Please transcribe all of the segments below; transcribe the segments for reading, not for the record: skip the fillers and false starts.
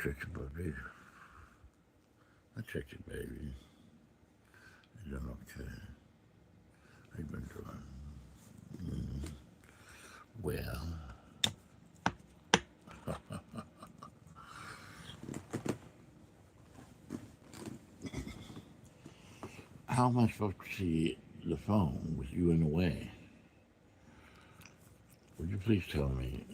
chicken puppy. A chicken baby. You doing okay? How you been doing? Well, how am I supposed to see the phone with you in the way? Would you please tell me?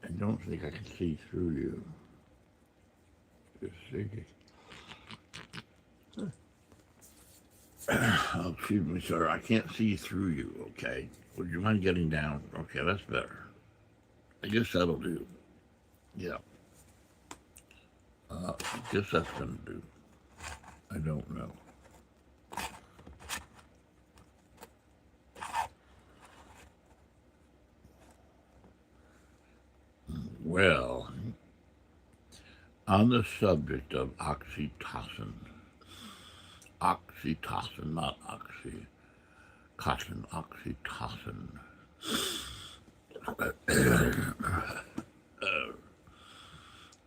I don't think I can see through you. Just see. Oh, excuse me, sir. I can't see through you, okay? Would you mind getting down? Okay, that's better. I guess that'll do. Yeah, I guess that's gonna do. I don't know. Well, on the subject of oxytocin, not oxytocin.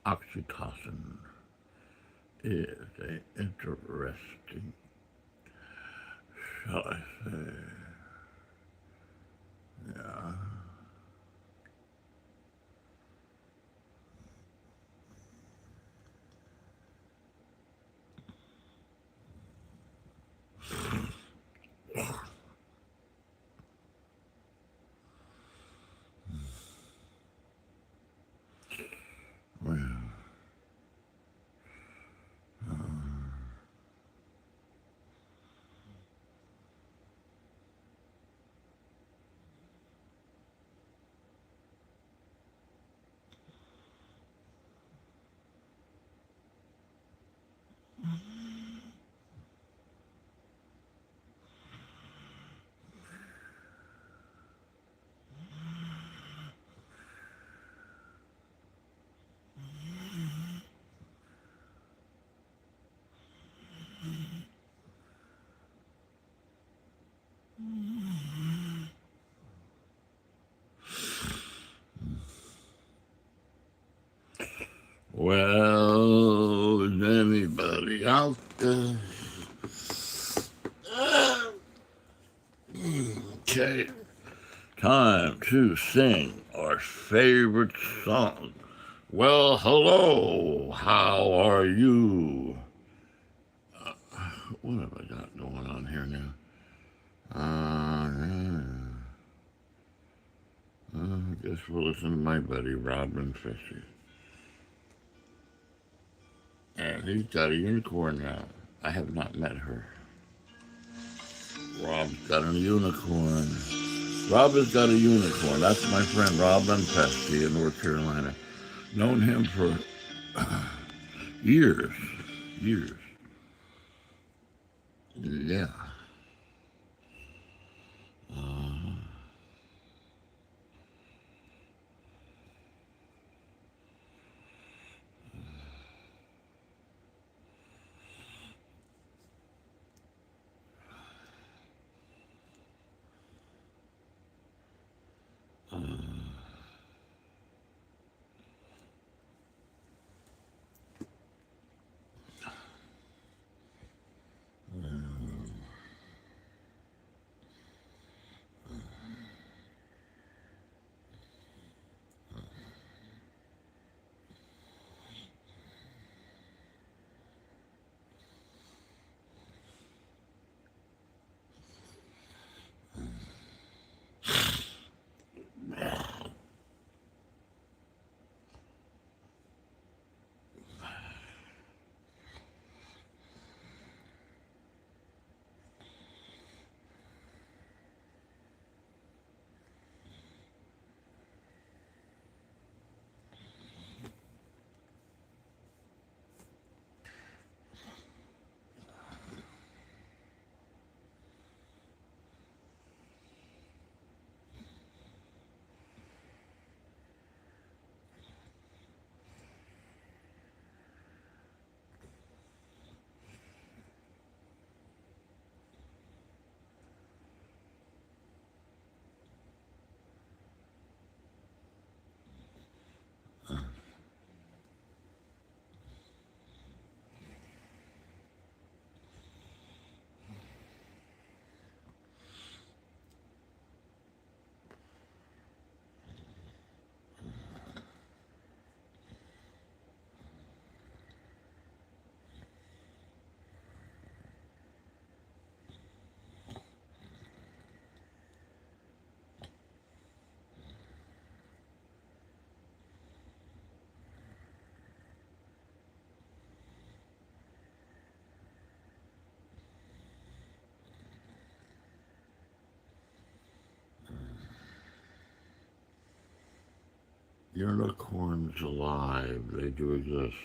Oxytocin is an interesting, shall I say, yeah. Well, well, is anybody out there? Okay, time to sing our favorite song. Well, hello, how are you? What have I got going on here now? I guess we'll listen to my buddy Robin Fisher. And he's got a unicorn now. I have not met her. Rob's got a unicorn. Rob has got a unicorn. That's my friend Robin Pesky in North Carolina. Known him for years. Years. Yeah. Unicorns alive. They do exist.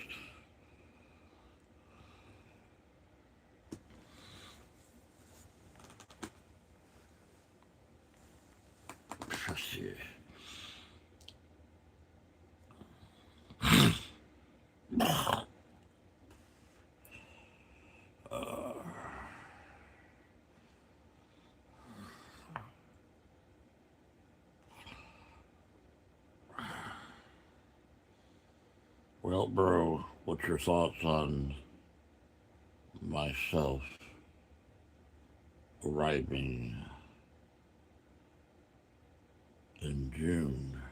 Let's see. Well, bro, what's your thoughts on myself arriving in June?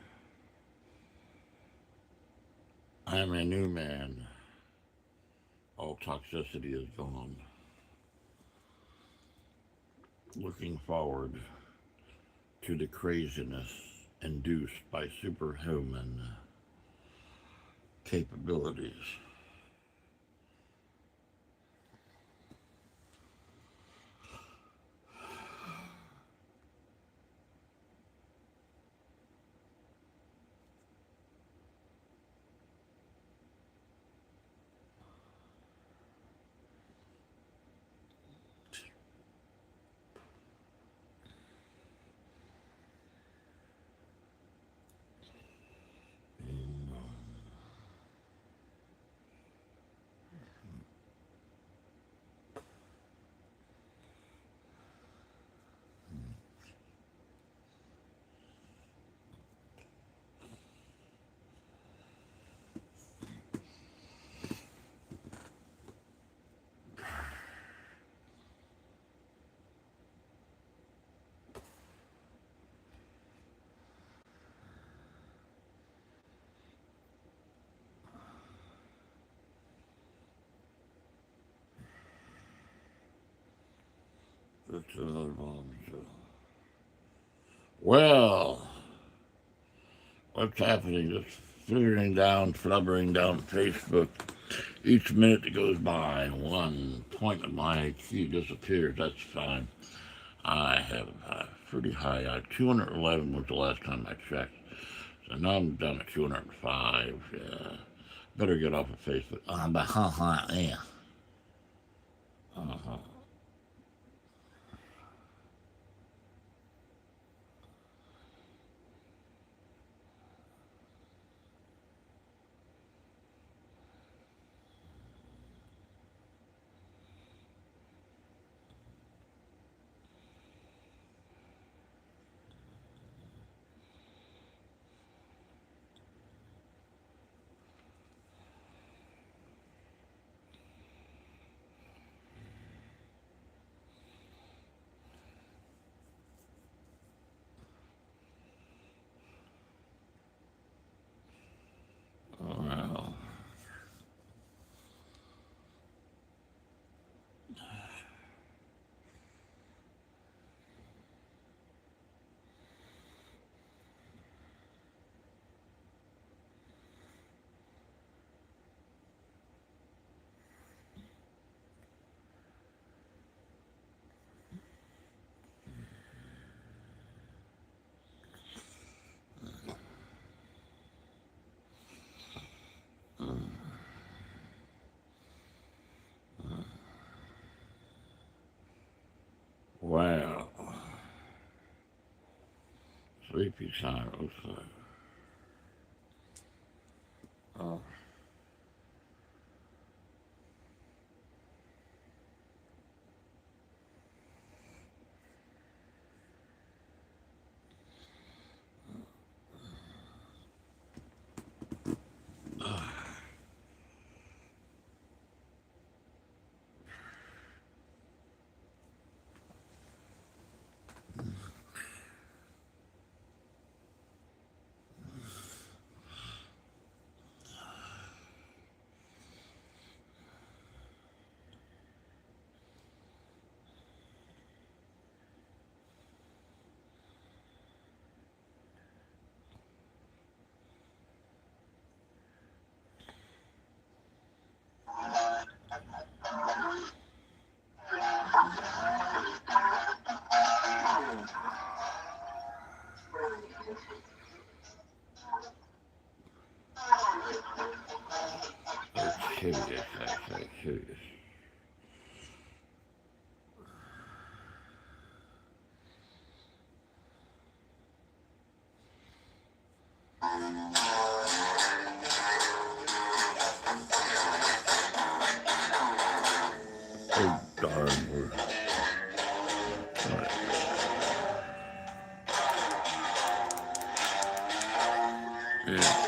I am a new man. All toxicity is gone. Looking forward to the craziness induced by superhuman capabilities. That's another bombshell. Well, what's happening? Just flittering down, flubbering down Facebook. Each minute that goes by, 1 point of my IQ disappears. That's fine. I have a pretty high IQ. 211 was the last time I checked. So now I'm down at 205. Yeah. Better get off of Facebook. Yeah. Uh-huh. Well, well, sleepy time also. Oh, curious, I say, curious. Oh, darn, we're... Yeah.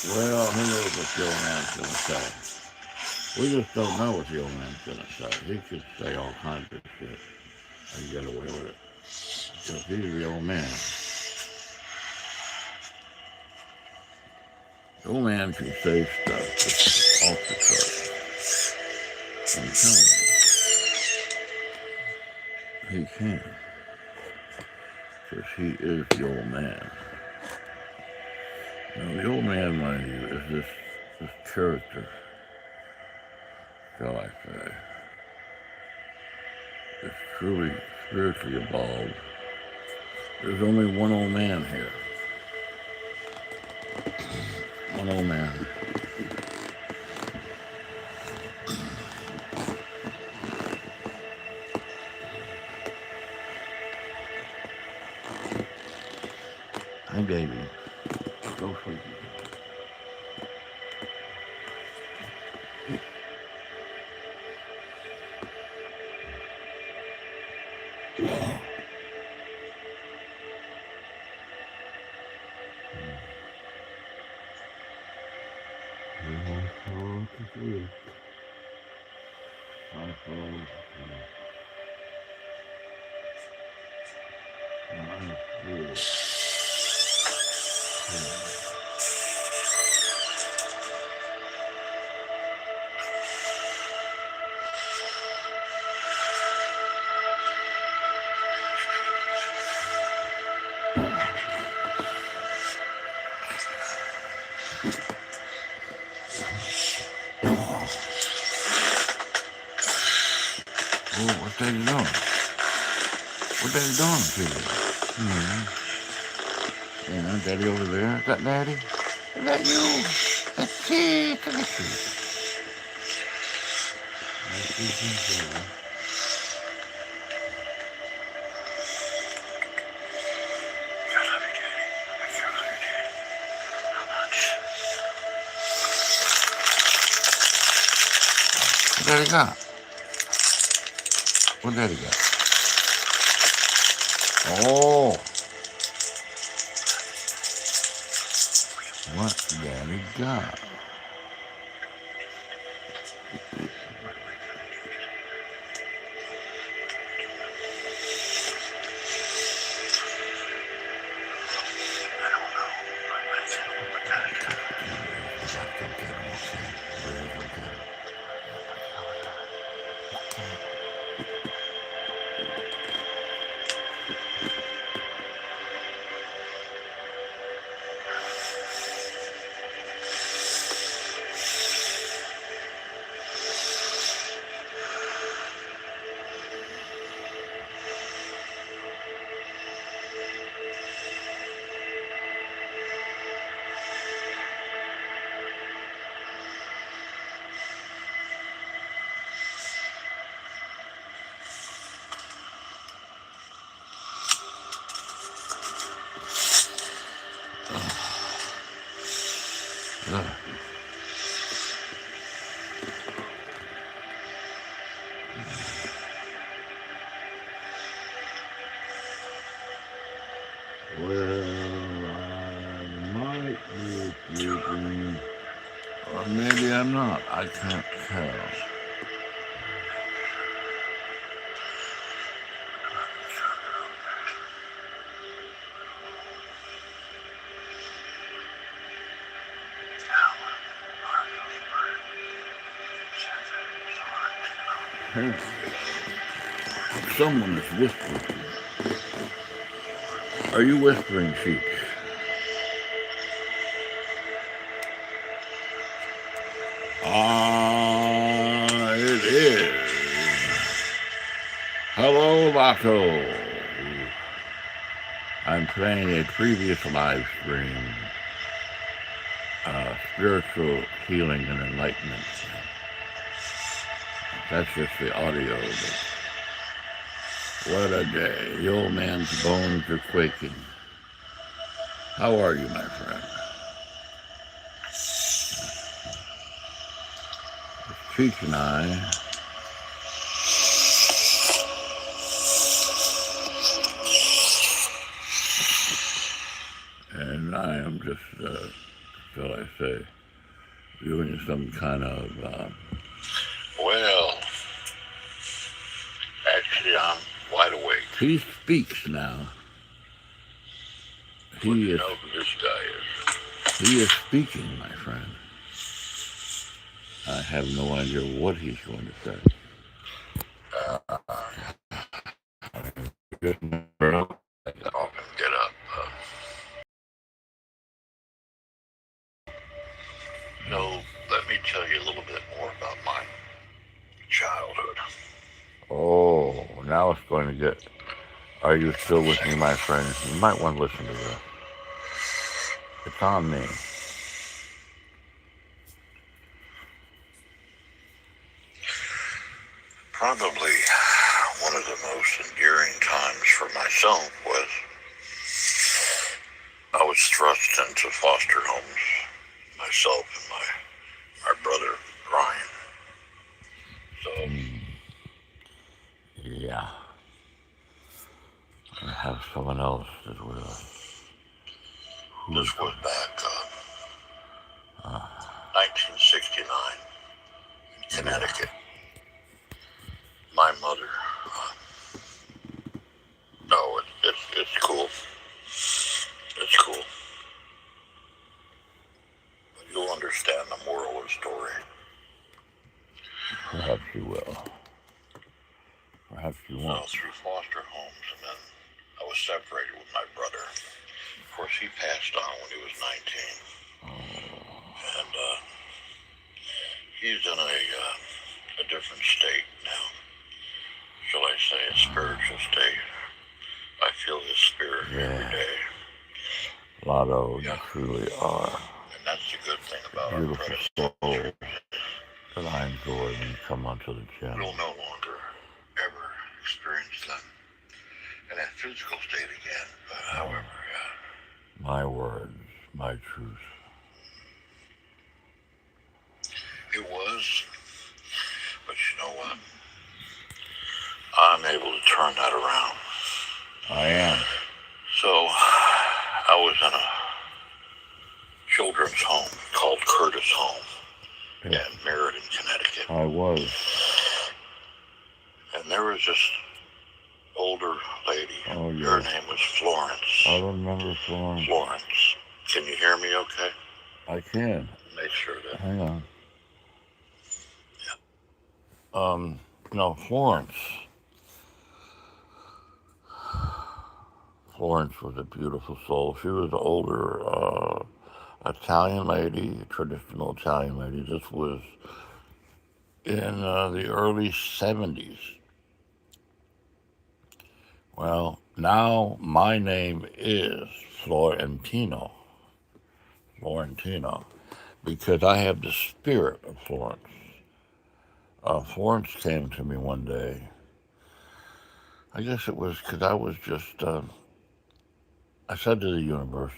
Well, who knows what the old man's going to say. We just don't know what the old man's going to say. He could say all kinds of shit and get away with it. Because he's the old man. The old man can say stuff that's off the chart. I'm telling you. He can. Because he is the old man. Now, the old man, mind you, is this character, shall I say. It's truly spiritually evolved. There's only one old man here. One old man. Hi, baby. Go sleep. What's Daddy doing? What Daddy doing to you? Yeah, Daddy over there. Is that Daddy? Is that you? That's it. Look at you. What Daddy got? What Daddy got? Oh. What Daddy got? Well, I might be sleeping, or maybe I'm not. I can't tell. Hey, someone is whispering. Are you whispering, Cheech? It is. Hello, Vato. I'm playing a previous live stream, spiritual healing and enlightenment. That's just the audio. But what a day. The old man's bones are quaking. How are you, my friend? Cheech and I am just, shall I say, doing some kind of, well, actually, I'm wide awake. He speaks now. He is, know who this guy is. He is speaking, my friend. I have no idea what he's going to say. Just get up. So let me tell you a little bit more about my childhood. Oh, now it's going to get. Are you still with me, my friend? You might want to listen to this. It's on me. Probably one of the most endearing times for myself was I was thrust into foster homes, myself and my brother, Brian. So, yeah. I have someone else that with us. This was back 1969 in Connecticut. Yeah. My mother. No, it's cool. It's cool. But you'll understand the moral of the story. Perhaps you will. Perhaps you won't. So through foster homes, and then I was separated with my brother. Of course, he passed on when he was 19. And he's in a different state now. Shall I say a spiritual state? I feel his spirit every day. Lotto, you truly are. And that's the good thing about our predecessors. That I enjoy when you come onto the channel. We'll no longer ever experience them in that physical state again. But however, yeah. My words, my truth. It was, but you know what? I'm able to turn that around. I am. So, I was in a children's home called Curtis Home in Meriden, Connecticut. I was. And there was this older lady. Oh, yeah. Her name was Florence. I remember Florence. Florence. Can you hear me okay? I can. Make sure that. Hang on. Yeah. No, Florence. Florence was a beautiful soul. She was an older Italian lady, traditional Italian lady. This was in the early 70s. Well, now my name is Florentino, because I have the spirit of Florence. Florence came to me one day. I guess it was because I was just, I said to the universe,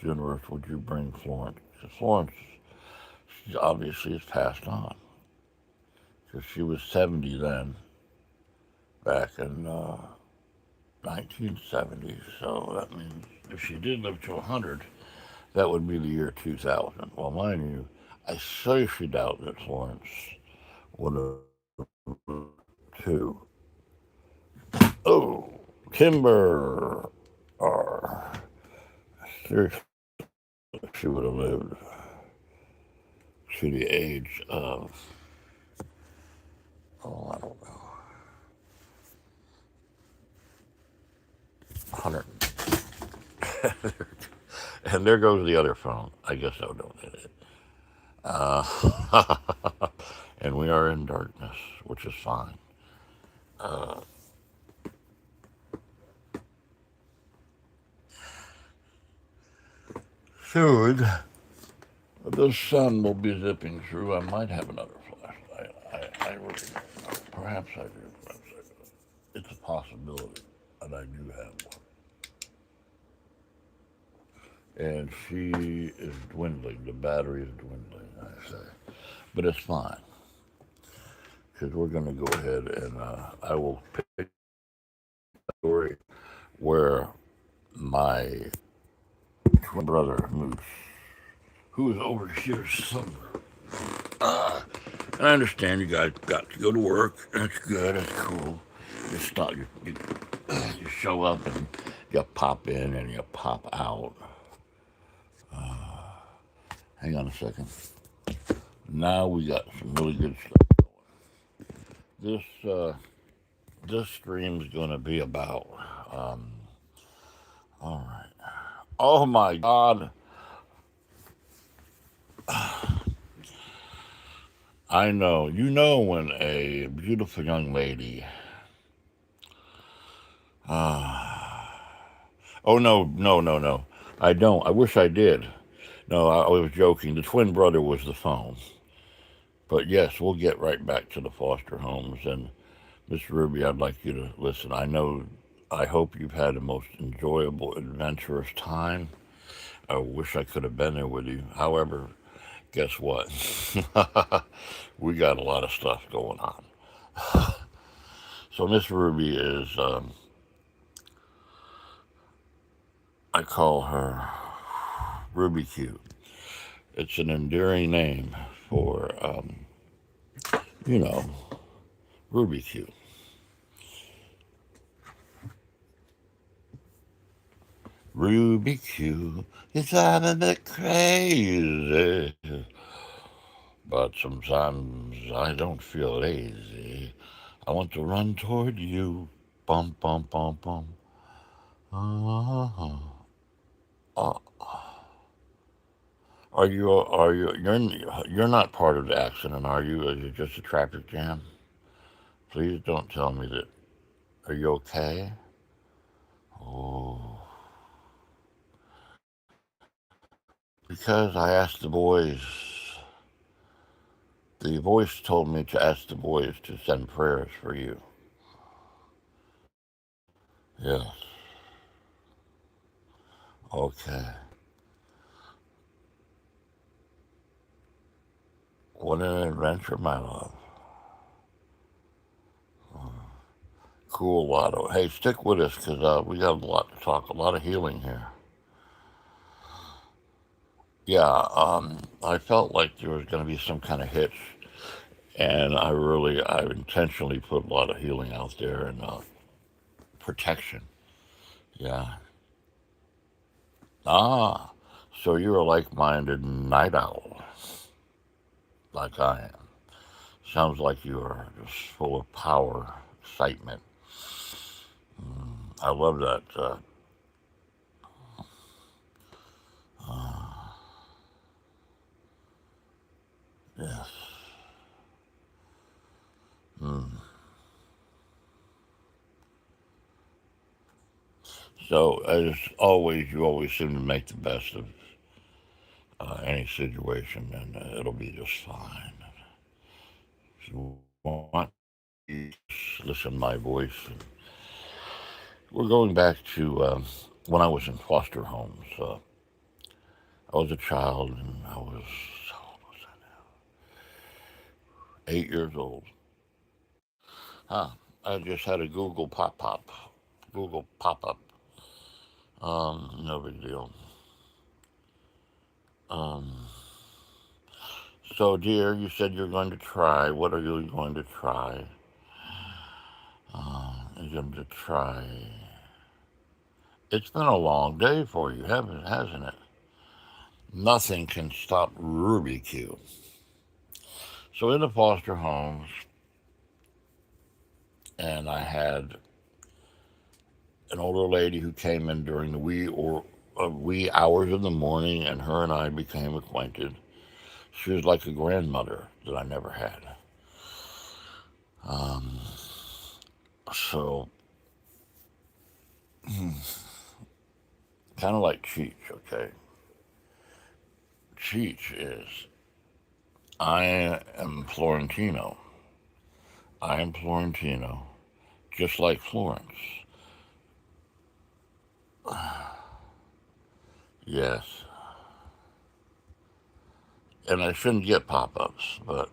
would you bring Florence? Florence she obviously has passed on because she was 70 then, back in 1970. So that means if she did live to 100, that would be the year 2000. Well, mind you, I seriously doubt that Florence would have two. Oh, Timber. Or seriously, she would have lived to the age of, oh, I don't know, 100. And there goes the other phone. I guess I'll donate it. Uh, and we are in darkness, which is fine. Uh, Soon, the sun will be zipping through. I might have another flashlight. I really don't know. Perhaps I do. Perhaps I do. It's a possibility that I do have one. And she is dwindling. The battery is dwindling, I say. But it's fine. Because we're going to go ahead and I will pick a story where my twin brother, Moose, who is over here somewhere. And I understand you guys got to go to work. That's good. That's cool. You stop. You show up and you pop in and you pop out. Hang on a second. Now we got some really good stuff going. This stream's gonna be about. All right. Oh my God. I know. You know when a beautiful young lady. Oh no, no, no, no. I don't. I wish I did. No, I was joking. The twin brother was the phone. But yes, we'll get right back to the foster homes. And Miss Ruby, I'd like you to listen. I hope you've had the most enjoyable, adventurous time. I wish I could have been there with you. However, guess what? We got a lot of stuff going on. So Miss Ruby is, I call her Ruby Q. It's an endearing name for, you know, Ruby Q. Ruby Q is driving me crazy, but sometimes I don't feel lazy. I want to run toward you. Bum, bum, bum, bum. Uh-huh. Uh, you're not part of the accident, are you? Is it just a traffic jam? Please don't tell me that. Are you okay? Oh, because I asked the boys. The voice told me to ask the boys to send prayers for you. Yes. Okay. What an adventure, my love. Cool, Lotto. Hey, stick with us because we got a lot to talk, a lot of healing here. Yeah, I felt like there was going to be some kind of hitch, and I intentionally put a lot of healing out there and protection. Yeah. Ah, so you're a like-minded night owl, like I am. Sounds like you are just full of power, excitement. I love that. Yes. Mm. So, as always, you always seem to make the best of any situation, and it'll be just fine. If you want, you just listen to my voice. We're going back to when I was in foster homes. I was a child, and I was, how old was I now? 8 years old. Huh. I just had a Google pop up. No big deal. Um, so, dear, you said you're going to try. What are you going to try? You're going to try. It's been a long day for you, hasn't it? Nothing can stop Ruby Q. So in the foster homes, and I had an older lady who came in during the wee hours of the morning, and her and I became acquainted. She was like a grandmother that I never had. Um, so kind of like Cheech, okay? Cheech is I am Florentino. I am Florentino, just like Florence. Yes, and I shouldn't get pop-ups, but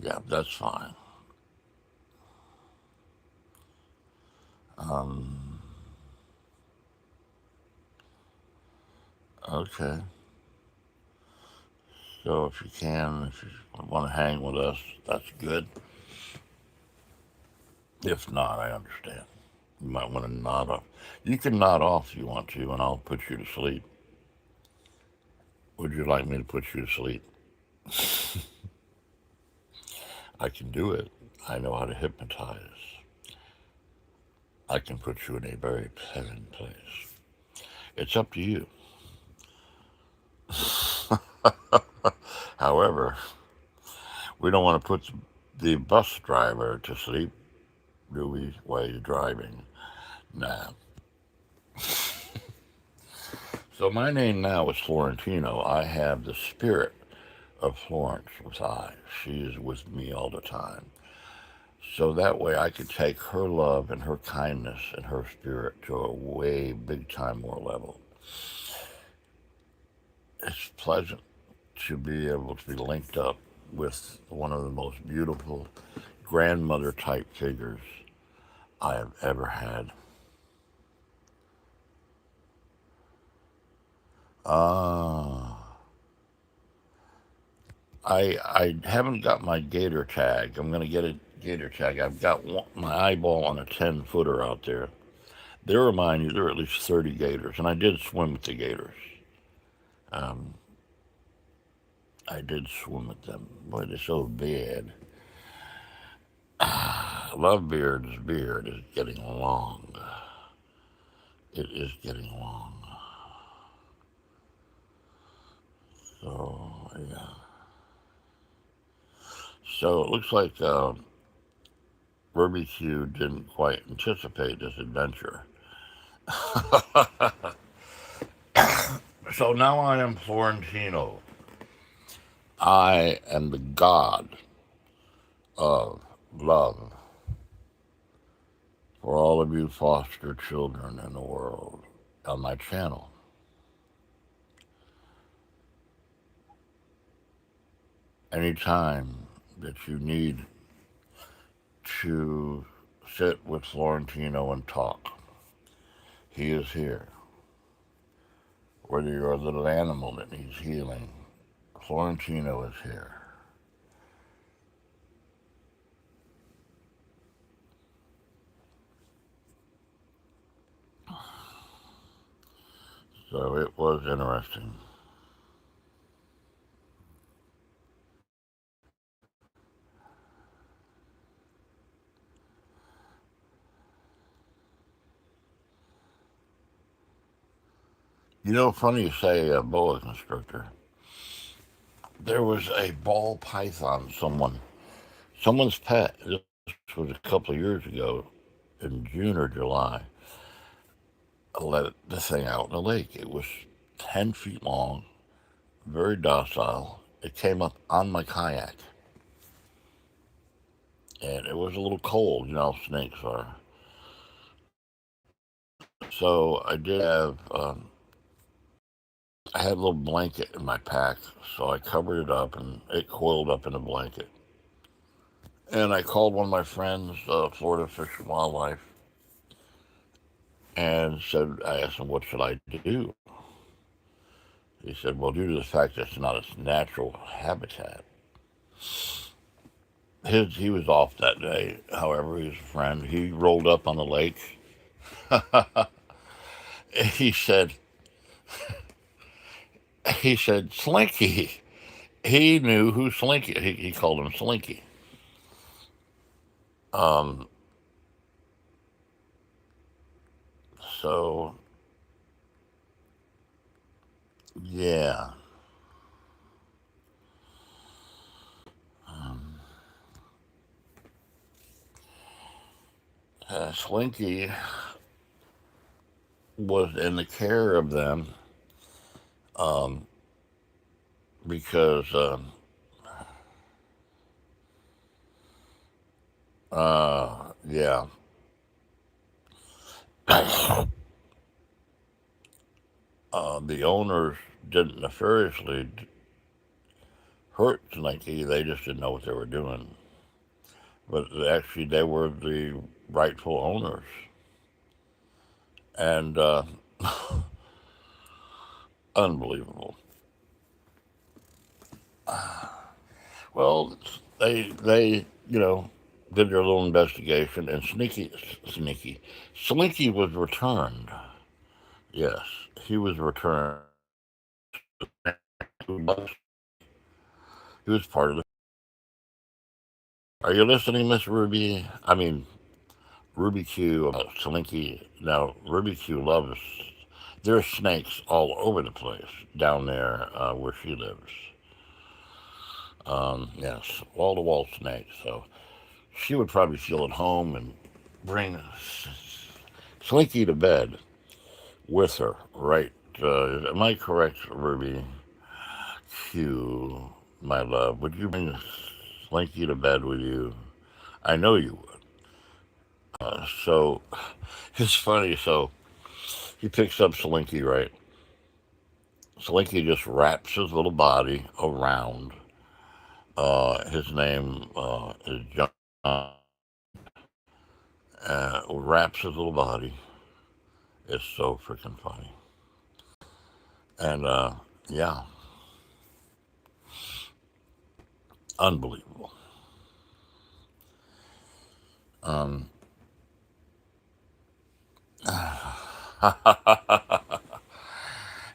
yeah, that's fine. Um, okay. So if you want to hang with us, that's good. If not, I understand. You might want to nod off. You can nod off if you want to, and I'll put you to sleep. Would you like me to put you to sleep? I can do it. I know how to hypnotize. I can put you in a very pleasant place. It's up to you. However, we don't want to put the bus driver to sleep, do we, while you're driving? Nah. So my name now is Florentino. I have the spirit of Florence within. She is with me all the time. So that way I could take her love and her kindness and her spirit to a way big time more level. It's pleasant to be able to be linked up with one of the most beautiful grandmother type figures I have ever had. Ah, I haven't got my gator tag. I'm gonna get a gator tag. I've got my eyeball on a 10 footer out there. There remind you there are at least 30 gators, and I did swim with the gators. Um, I did swim with them. Boy, they're so bad. Love Beard's beard is getting long. It is getting long. So yeah. So it looks like Ruby Q didn't quite anticipate this adventure. So now I am Florentino. I am the god of love for all of you foster children in the world on my channel. Anytime that you need to sit with Florentino and talk, he is here. Whether you're a little animal that needs healing, Florentino is here. So it was interesting. You know, funny you say boa constrictor. There was a ball python someone's pet. This was a couple of years ago, in June or July. I let the thing out in the lake. It was 10 feet long, very docile. It came up on my kayak, and it was a little cold. You know how snakes are. So I did have I had a little blanket in my pack, so I covered it up and it coiled up in a blanket. And I called one of my friends, Florida Fish and Wildlife, and I asked him, what should I do? He said, well, due to the fact that it's not its natural habitat, he was off that day. However, he's a friend. He rolled up on the lake. he said, he said, Slinky. He knew who Slinky. He called him Slinky. Um, so yeah, um, Slinky was in the care of them um, because yeah, the owners didn't nefariously hurt Slinky. They just didn't know what they were doing. But actually, they were the rightful owners. And unbelievable. Well, they did their little investigation, and Slinky was returned. Yes, he was returned. He was part of the. Are you listening, Miss Ruby? I mean, Ruby Q, Slinky. Now, Ruby Q loves. There's snakes all over the place down there where she lives. Yes, wall to wall snakes. So she would probably feel at home and bring Slinky to bed with her, right? Am I correct, Ruby Q, my love? Would you bring Slinky to bed with you? I know you would. So it's funny. So he picks up Slinky, right? Slinky just wraps his little body around. His name is John. Wraps his little body. It's so freaking funny. And yeah, unbelievable. Um,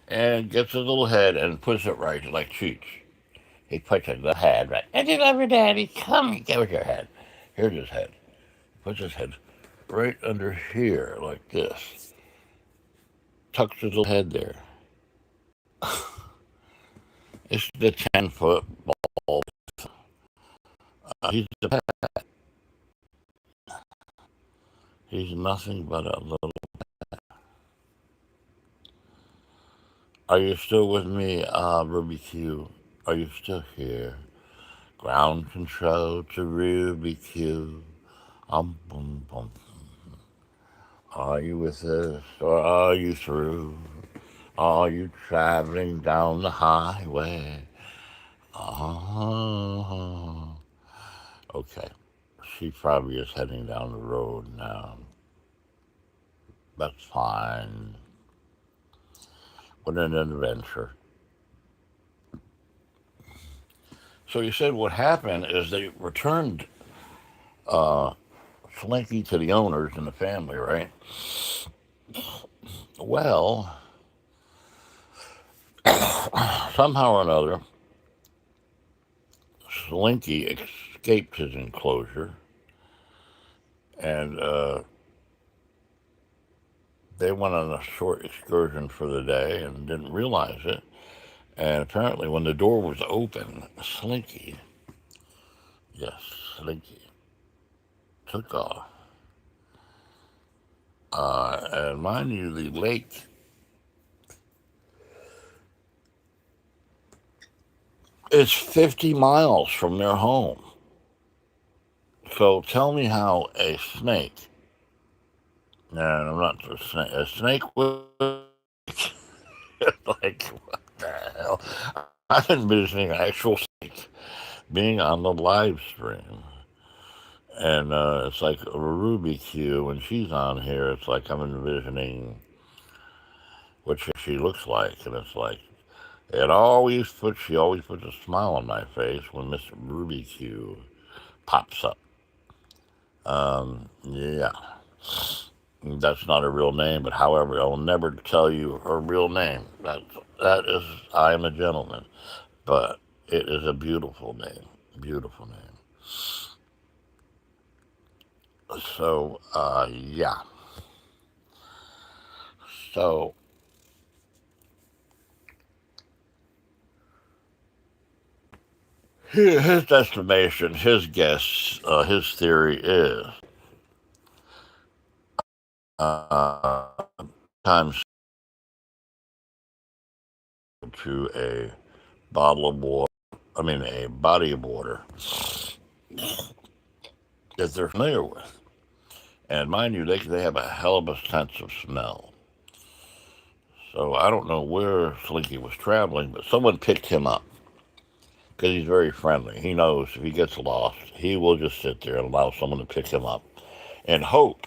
and gets his little head and puts it right like Cheech. He puts his little head right. And you love your daddy. Come, give us your head. Here's his head. Puts his head right under here like this. Tucks his little head there. It's the 10-foot ball. He's a pet. He's nothing but a little. Are you still with me, Ruby Q? Are you still here? Ground control to Ruby Q. Boom, boom. Are you with us or are you through? Are you traveling down the highway? Oh, okay. She probably is heading down the road now. That's fine. What an adventure. So you said what happened is they returned uh, Slinky to the owners and the family, right? Well, somehow or another, Slinky escaped his enclosure, and they went on a short excursion for the day and didn't realize it. And apparently, when the door was open, Slinky, yes, Slinky, took off. And mind you, the lake is 50 miles from their home. So tell me how a snake, and I'm not a snake would, like, I've been visiting actual snake, being on the live stream. And it's like a Ruby Q, when she's on here, it's like I'm envisioning what she looks like. And it's like, she always puts a smile on my face when Miss Ruby Q pops up. Yeah, that's not a real name, but however, I will never tell you her real name. That is, I am a gentleman, but it is a beautiful name, beautiful name. So, yeah. So his estimation, his guess, his theory is uh, times to a bottle of water, a body of water that they're familiar with. And mind you, they have a hell of a sense of smell. So I don't know where Slinky was traveling, but someone picked him up because he's very friendly. He knows if he gets lost, he will just sit there and allow someone to pick him up and hope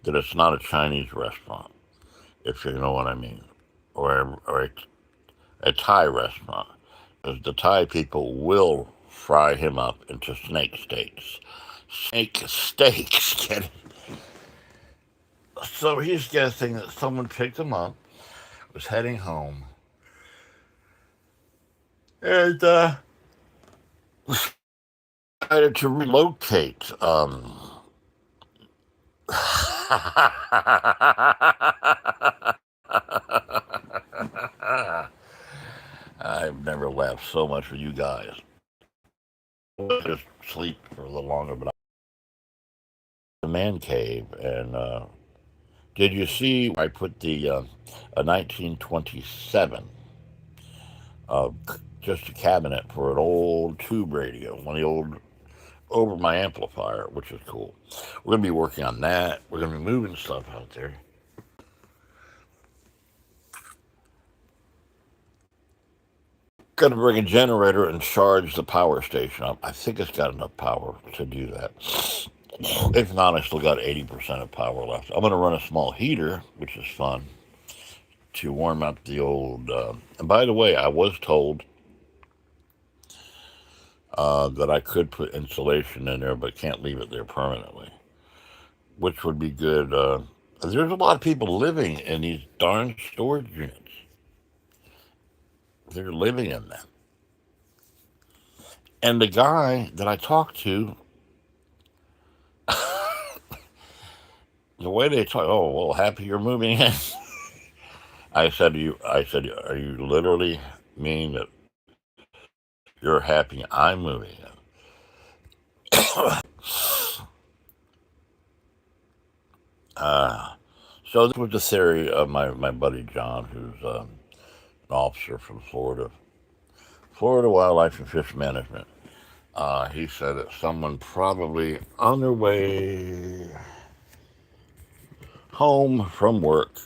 that it's not a Chinese restaurant, if you know what I mean, or a Thai restaurant, because the Thai people will fry him up into snake steaks. Snake steaks, get it? So he's guessing that someone picked him up, was heading home, and decided to relocate. I've never laughed so much with you guys. Just sleep for a little longer, but the man cave. And did you see I put the a 1927 just a cabinet for an old tube radio, one of the old over my amplifier, which is cool. We're gonna be working on that. We're gonna be moving stuff out there. Gonna bring a generator and charge the power station up. I think it's got enough power to do that. If not, I still got 80% of power left. I'm gonna run a small heater, which is fun, to warm up the old. And by the way, I was told that I could put insulation in there, but can't leave it there permanently, which would be good. There's a lot of people living in these darn storage units. They're living in them. And the guy that I talked to, the way they talk, oh well, happy you're moving in. Are you literally mean that you're happy I'm moving in? uh, so this was the theory of my buddy John, who's an officer from Florida Wildlife and Fish Management. He said that someone probably on their way home from work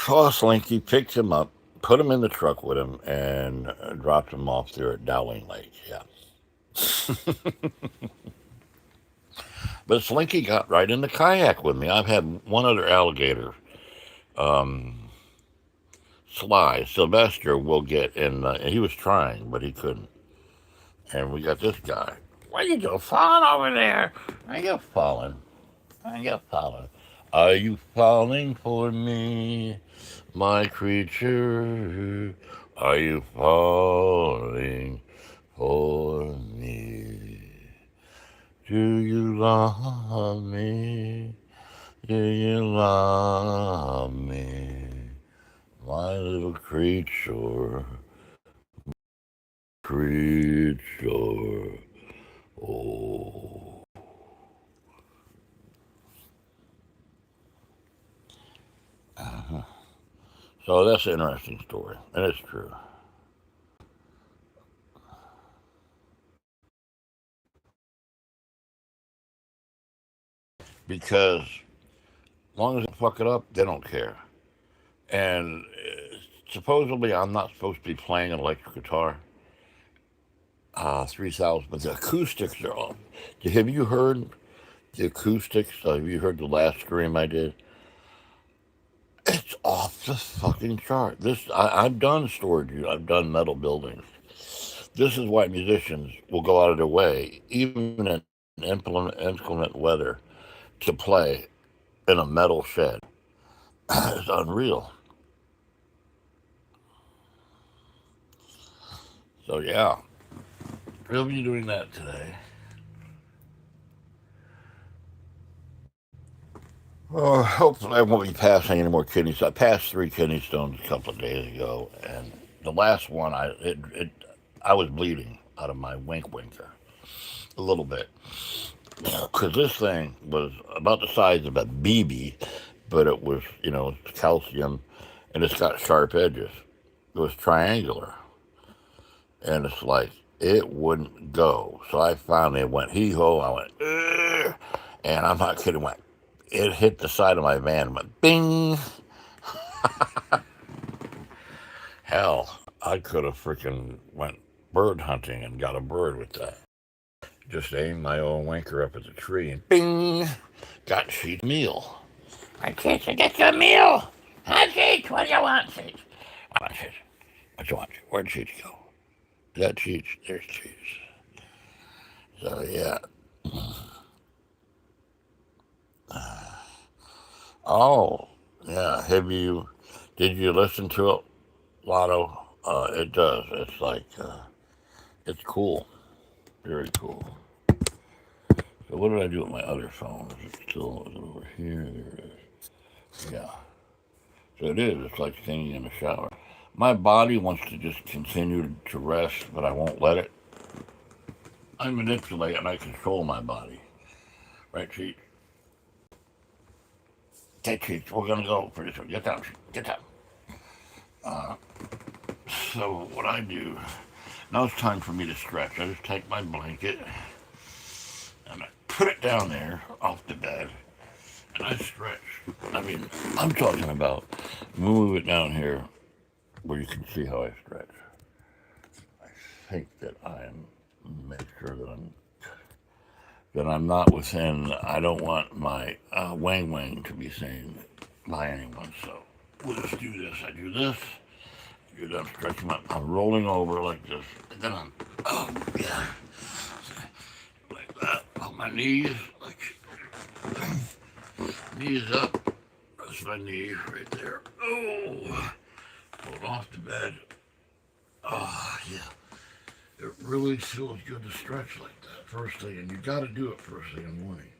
saw Slinky, picked him up, put him in the truck with him, and dropped him off there at Dowling Lake. Yeah. But Slinky got right in the kayak with me. I've had one other alligator, um, Sly, Sylvester, will get in. He was trying, but he couldn't. And we got this guy. Why you go falling over there? Are you falling? Are you falling? Are you falling for me, my creature? Are you falling for me? Do you love me? Do you love me? My little creature, creature. Oh. So that's an interesting story, and it's true. Because as long as they fuck it up, they don't care. And supposedly I'm not supposed to be playing an electric guitar, 3000, but the acoustics are off. Have you heard the acoustics? Have you heard the last stream I did? It's off the fucking chart. I've done storage. I've done metal buildings. This is why musicians will go out of their way, even in inclement weather, to play in a metal shed. It's unreal. So yeah, we'll be doing that today. Hopefully, I won't be passing any more kidney stones. I passed 3 kidney stones a couple of days ago, and the last one, I was bleeding out of my winker a little bit, because this thing was about the size of a BB, but it was, it's calcium, and it's got sharp edges. It was triangular, and it's like it wouldn't go. So I finally went hee ho. I went, ugh, and I'm not kidding. Went, it hit the side of my van. Went bing. Hell, I could have freaking went bird hunting and got a bird with that. Just aimed my old wanker up at the tree and bing, got Sheet's meal. I can't get your meal. Hi, Sheet. What do you want, Sheet? I want Sheet. What you want? Where'd Sheet go? Is that Sheet? There's Sheet. So yeah. Oh yeah. Did you listen to it, Lotto? It does. It's like it's cool. Very cool. So what did I do with my other phone? Is it over here? There it is. Yeah. So it is. It's like singing in the shower. My body wants to just continue to rest, but I won't let it. I manipulate and I control my body. Right, Cheech? Okay, Cheech, we're going to go pretty soon. Get down, Cheech. Get down. So what I do, now it's time for me to stretch. I just take my blanket and I put it down there off the bed and I stretch. I mean, I'm talking about move it down here where you can see how I stretch. I think that make sure that I'm not within. I don't want my wang to be seen by anyone. So we'll just do this. I do this. I'm stretching I'm rolling over like this, and then yeah, like that. On my knees, like knees up. That's my knee right there. Oh, hold off the bed. Oh yeah, it really feels good to stretch like that first thing, and you got to do it first thing in the morning.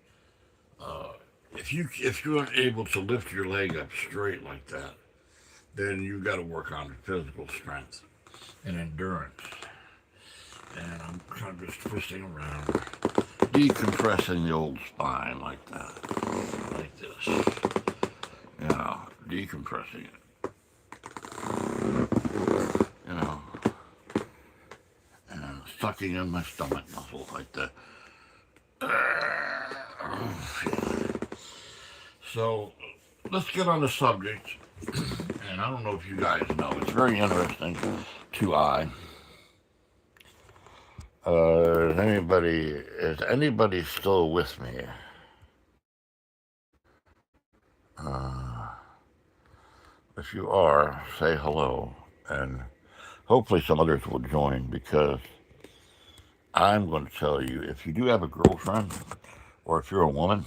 If you aren't able to lift your leg up straight like that, then you got to work on physical strength and endurance. And I'm kind of just twisting around, decompressing the old spine like that, like this. Decompressing it. And sucking in my stomach muscles like that. So let's get on the subject. And I don't know if you guys know, it's very interesting to I. Is anybody still with me? If you are, say hello, and hopefully some others will join, because I'm going to tell you, if you do have a girlfriend, or if you're a woman,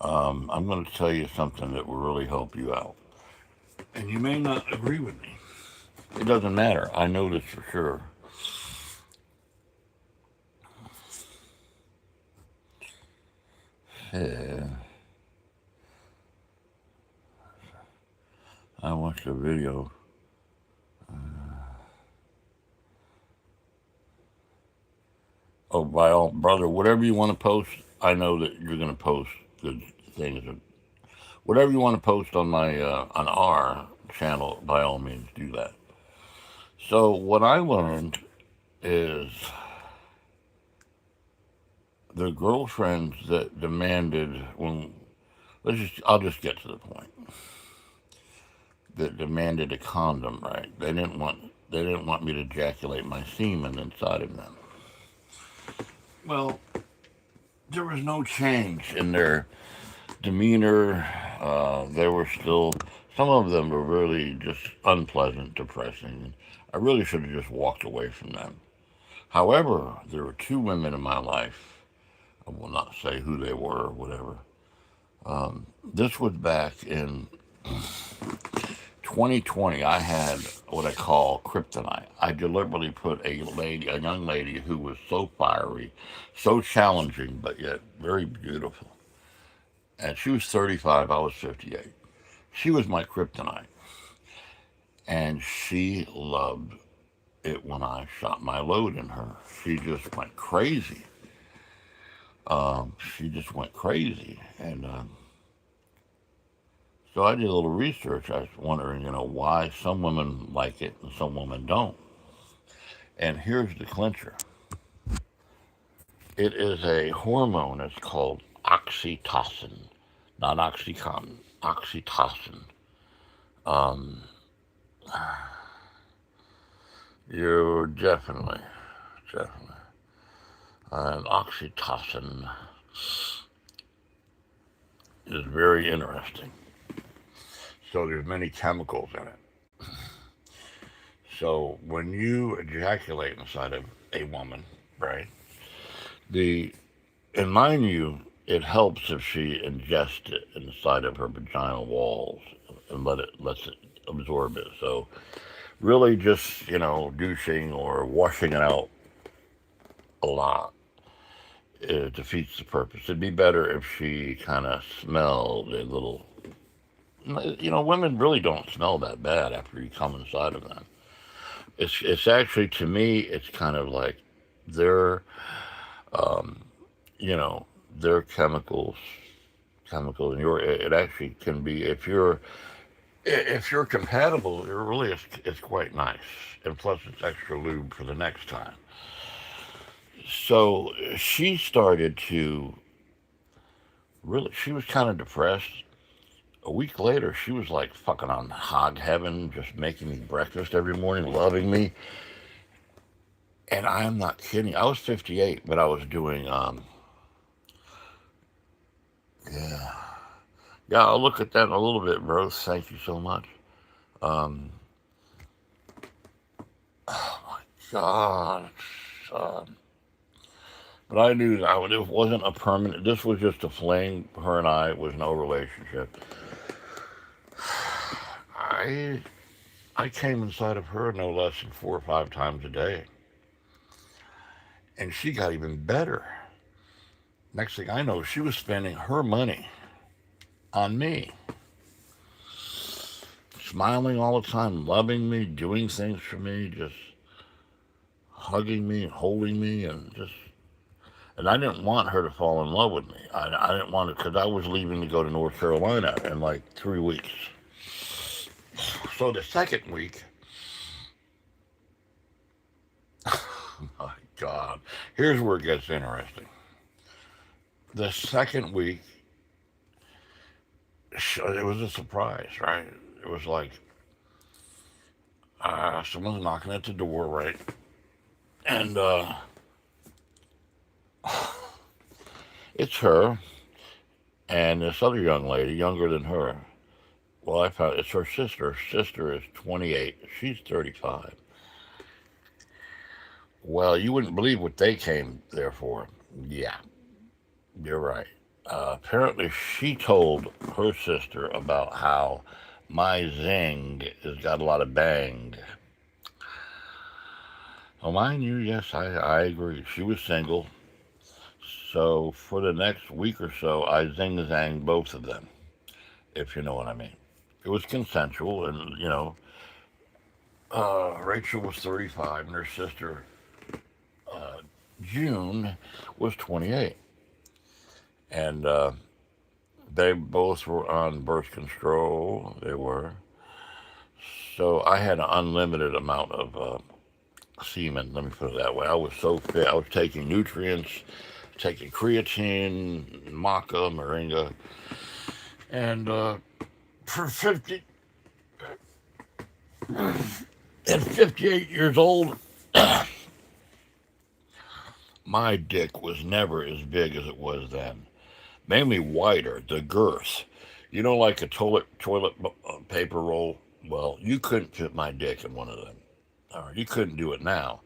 I'm going to tell you something that will really help you out. And you may not agree with me. It doesn't matter. I know this for sure. I watched a video. By all, brother, whatever you want to post, I know that you're going to post good things. Whatever you want to post on on our channel, by all means, do that. So what I learned is the girlfriends that demanded I'll just get to the point. that demanded a condom, right? They didn't want me to ejaculate my semen inside of them. Well, there was no change in their demeanor. They were still, some of them were really just unpleasant, depressing. I really should have just walked away from them. However, there were two women in my life. I will not say who they were or whatever. This was back in 2020. I had what I call kryptonite. I deliberately put a young lady who was so fiery, so challenging, but yet very beautiful. And she was 35, I was 58. She was my kryptonite. And she loved it when I shot my load in her. She just went crazy. She just went crazy. And so I did a little research. I was wondering, why some women like it and some women don't. And here's the clincher. It is a hormone. It's called oxytocin, not oxycontin, oxytocin. Um, you definitely. And oxytocin is very interesting. So there's many chemicals in it. So when you ejaculate inside of a woman, right? The and mind you, it helps if she ingests it inside of her vaginal walls and lets it absorb it. So really, just douching or washing it out a lot, it defeats the purpose. It'd be better if she kind of smelled a little. Women really don't smell that bad after you come inside of them. It's actually, to me, it's kind of like their um, you know their chemicals, and it actually can be, if you're compatible, it really is, it's quite nice, and plus it's extra lube for the next time. So she started to really, she was kind of depressed. A week later, she was like fucking on hog heaven, just making me breakfast every morning, loving me. And I'm not kidding. I was 58, but I was doing, yeah. Yeah, I'll look at that in a little bit, bro. Thank you so much. Um, oh my God. Um, but I knew that it wasn't a permanent, this was just a fling. Her and I, it was no relationship. I I came inside of her no less than 4 or 5 times a day, and she got even better. Next thing I know, she was spending her money on me, smiling all the time, loving me, doing things for me, just hugging me and holding me, and I didn't want her to fall in love with me. I didn't want it because I was leaving to go to North Carolina in like 3 weeks. So the second week, my God, here's where it gets interesting. The second week, it was a surprise, right? It was like someone's knocking at the door, right? And it's her and this other young lady, younger than her. Well, I found it's her sister. Her sister is 28. She's 35. Well, you wouldn't believe what they came there for. Yeah, you're right. Apparently, she told her sister about how my zing has got a lot of bang. Oh, mind you, yes, I agree. She was single. So for the next week or so, I zing zang both of them, if you know what I mean. It was consensual, and Rachel was 35, and her sister uh, June was 28, and they both were on birth control. They were, so I had an unlimited amount of semen. Let me put it that way. I was so fit. I was taking nutrients, taking creatine, maca, moringa, and for 50. At 58 years old, my dick was never as big as it was then. Mainly wider, the girth. You know, like a toilet paper roll. Well, you couldn't fit my dick in one of them. You couldn't do it now.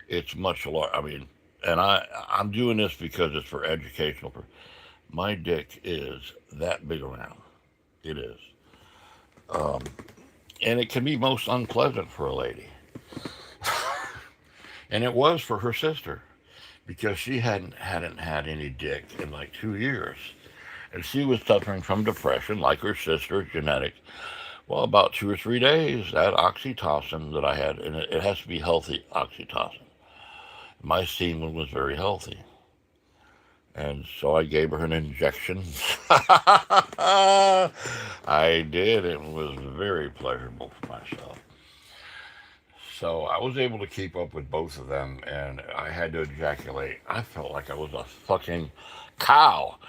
It's much larger. I mean, and I'm doing this because it's for educational. My dick is that big around. It is, and it can be most unpleasant for a lady. And it was for her sister because she hadn't had any dick in like 2 years, and she was suffering from depression, like her sister, genetic. Well, about 2 or 3 days, that oxytocin that I had, and it has to be healthy oxytocin. My semen was very healthy. And so I gave her an injection. I did. It was very pleasurable for myself. So I was able to keep up with both of them, and I had to ejaculate. I felt like I was a fucking cow.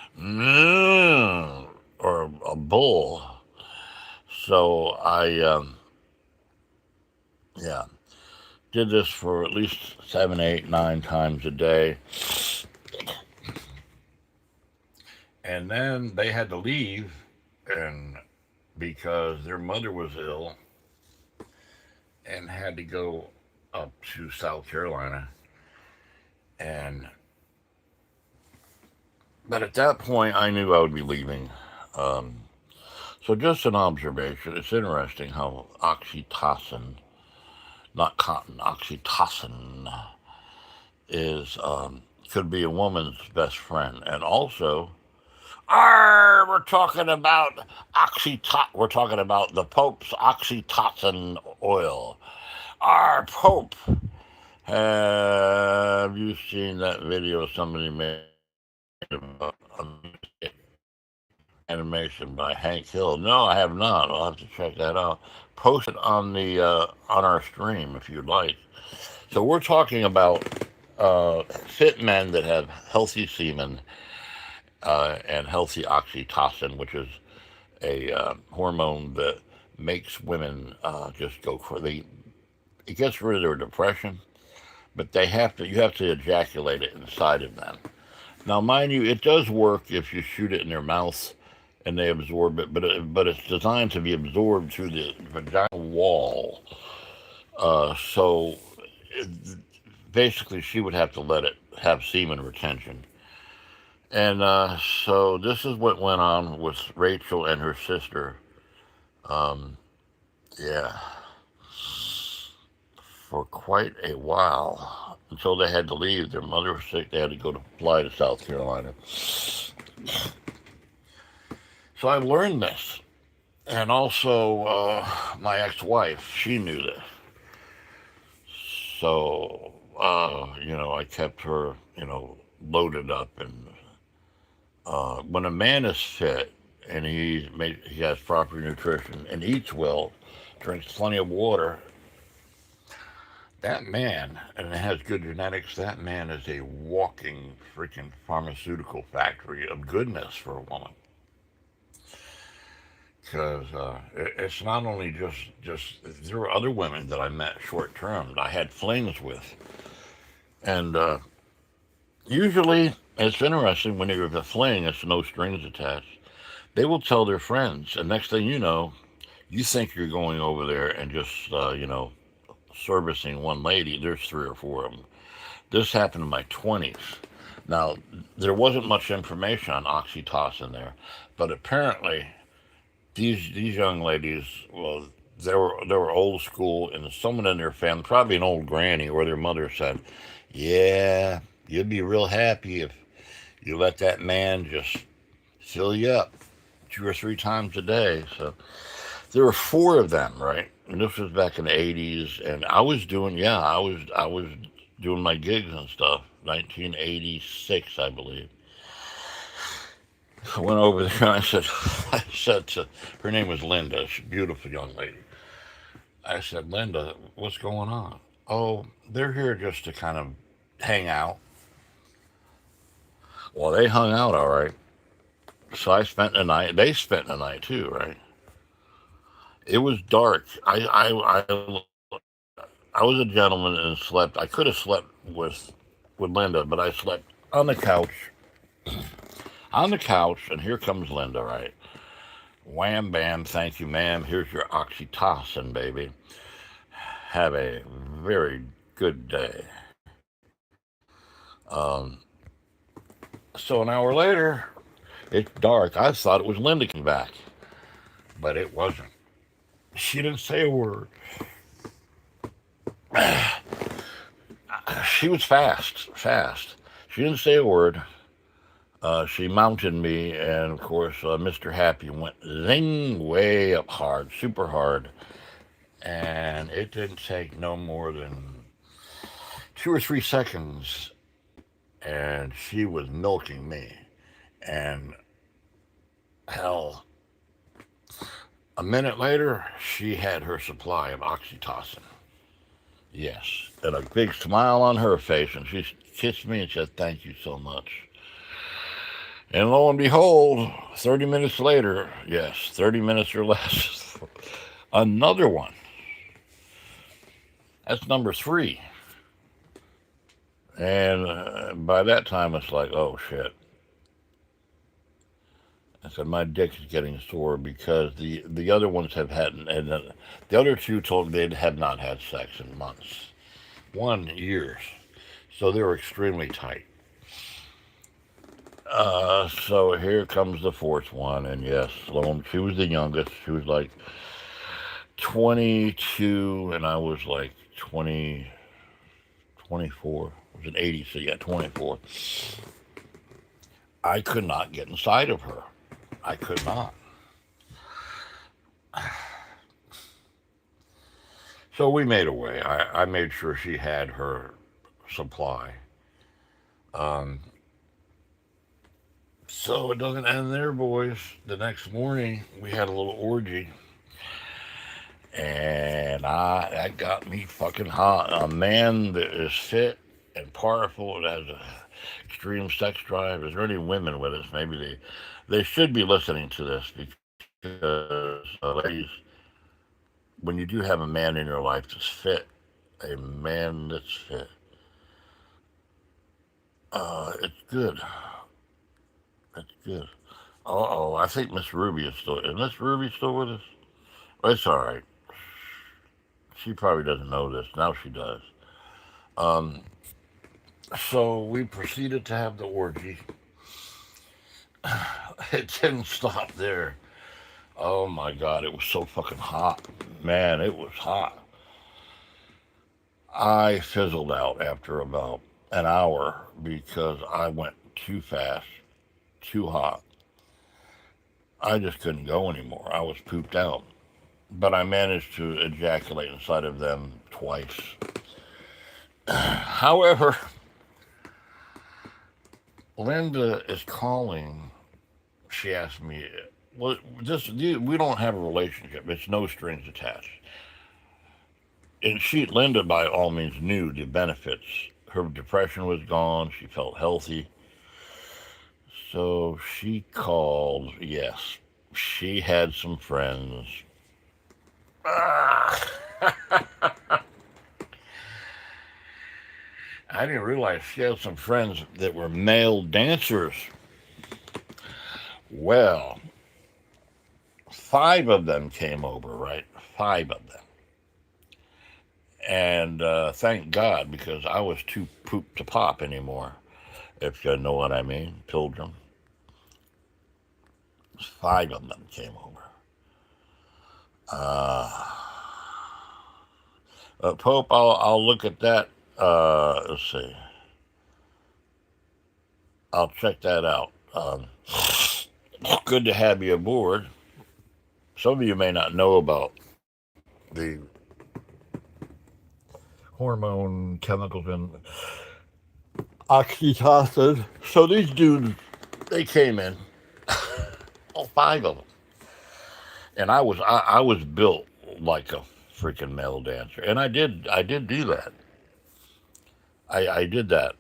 Or a bull. So yeah, did this for at least 7, 8, 9 times a day. And then they had to leave, and because their mother was ill and had to go up to South Carolina. And but at that point, I knew I would be leaving. Um, so just an observation. It's interesting how oxytocin, not cotton, oxytocin is could be a woman's best friend, and also we're talking about We're talking about the Pope's oxytocin oil. Our Pope. Have you seen that video somebody made about animation by Hank Hill? No, I have not. I'll have to check that out. Post it on our stream if you'd like. So we're talking about fit men that have healthy semen and healthy oxytocin, which is a hormone that makes women just go for the. It gets rid of their depression, but you have to ejaculate it inside of them. Now, mind you, it does work if you shoot it in their mouth and they absorb it, but it's designed to be absorbed through the vaginal wall. So it, basically, she would have to let it have semen retention. And so this is what went on with Rachel and her sister. Um, yeah, for quite a while until they had to leave. Their mother was sick. They had to go to fly to South Carolina. So I learned this. And also, my ex wife, she knew this. So, I kept her, loaded up. And when a man is fit and he has proper nutrition and eats well, drinks plenty of water, that man, and it has good genetics, that man is a walking freaking pharmaceutical factory of goodness for a woman. Because it's not only just there were other women that I met short term that I had flings with, and usually it's interesting when you're with a fling, it's no strings attached. They will tell their friends, and next thing you know, you think you're going over there and just servicing one lady. There's 3 or 4 of them. This happened in my 20s. Now there wasn't much information on oxytocin there, but apparently these young ladies, well, they were old school, and someone in their family, probably an old granny or their mother, said, "Yeah, you'd be real happy if you let that man just fill you up 2 or 3 times a day." So there were 4 of them, right? And this was back in the '80s, and I was doing my gigs and stuff. 1986, I believe. I went over there and I said to her name was Linda, she's a beautiful young lady. I said, "Linda, what's going on?" "Oh, they're here just to kind of hang out." Well, they hung out all right. So I spent the night. They spent the night too, right? It was dark. I was a gentleman and slept. I could have slept with Linda, but I slept on the couch. On the couch, and here comes Linda, right? Wham bam, thank you, ma'am. Here's your oxytocin, baby. Have a very good day. Um, so an hour later, it's dark. I thought it was Linda coming back, but it wasn't. She didn't say a word. She was fast. She didn't say a word. She mounted me, and of course, Mr. Happy went zing way up hard, super hard. And it didn't take no more than 2 or 3 seconds, and she was milking me. And hell, a minute later, she had her supply of oxytocin. Yes, and a big smile on her face, and she kissed me and said, "Thank you so much." And lo and behold, 30 minutes later, yes, 30 minutes or less, another one. That's number three. And by that time, it's like, oh shit. I said, my dick is getting sore because the other ones have had, and the other two told me they had not had sex in months. 1 years. So they were extremely tight. So here comes the fourth one, and yes, she was the youngest. She was like 22, and I was like 20, 24. I was an 80, so yeah, 24. I could not get inside of her. I could not. So we made a way. I made sure she had her supply. Um, so it doesn't end there, boys. The next morning, we had a little orgy, and that got me fucking hot. A man that is fit and powerful and has a extreme sex drive. Is there any women with us? Maybe they should be listening to this because ladies, when you do have a man in your life that's fit, a man that's fit, it's good. It's good. Oh, I think Miss Ruby is still. Is Miss Ruby still with us? It's all right. She probably doesn't know this. Now she does. Um, so we proceeded to have the orgy. It didn't stop there. Oh my God, it was so fucking hot. Man, it was hot. I fizzled out after about an hour because I went too fast, too hot. I just couldn't go anymore. I was pooped out. But I managed to ejaculate inside of them twice. However, Linda is calling. She asked me, well, we don't have a relationship. It's no strings attached. And Linda, by all means, knew the benefits. Her depression was gone. She felt healthy. So she called. Yes, she had some friends. Ah, I didn't realize she had some friends that were male dancers. Well, five of them came over, right? Five of them. And thank God, because I was too pooped to pop anymore, if you know what I mean, Pilgrim. Five of them came over. Uh, Pope, I'll look at that. Let's see. I'll check that out. Good to have you aboard. Some of you may not know about the hormone chemicals in oxytocin. So these dudes, they came in, all five of them, and I was built like a freaking male dancer, and I did do that. I did that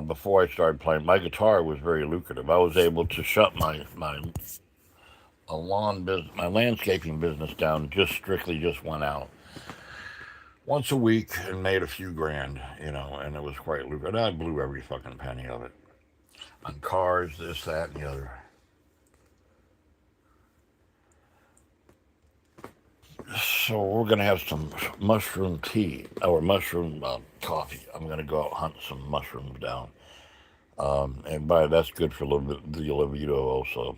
before I started playing. My guitar was very lucrative. I was able to shut my a lawn business, my landscaping business down, just went out once a week and made a few grand, and it was quite lucrative. I blew every fucking penny of it on cars, this, that, and the other. So we're gonna have some mushroom tea or mushroom coffee. I'm gonna go out hunt some mushrooms down, and by that's good for a little bit the libido also.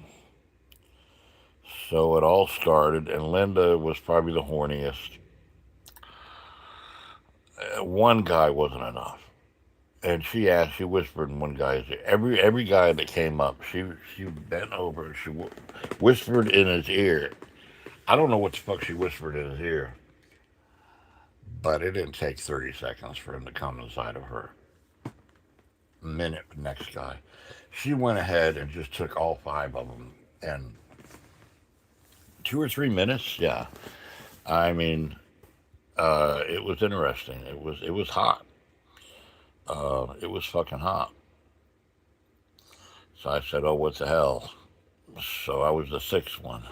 So it all started, and Linda was probably the horniest. One guy wasn't enough, and she whispered in one guy's ear. Every guy that came up, she bent over and she whispered in his ear. I don't know what the fuck she whispered in his ear, but it didn't take 30 seconds for him to come inside of her. Minute, next guy. She went ahead and just took all five of them, and 2 or 3 minutes, yeah. I mean, it was interesting. It was hot. It was fucking hot. So I said, "Oh, what the hell?" So I was the sixth one.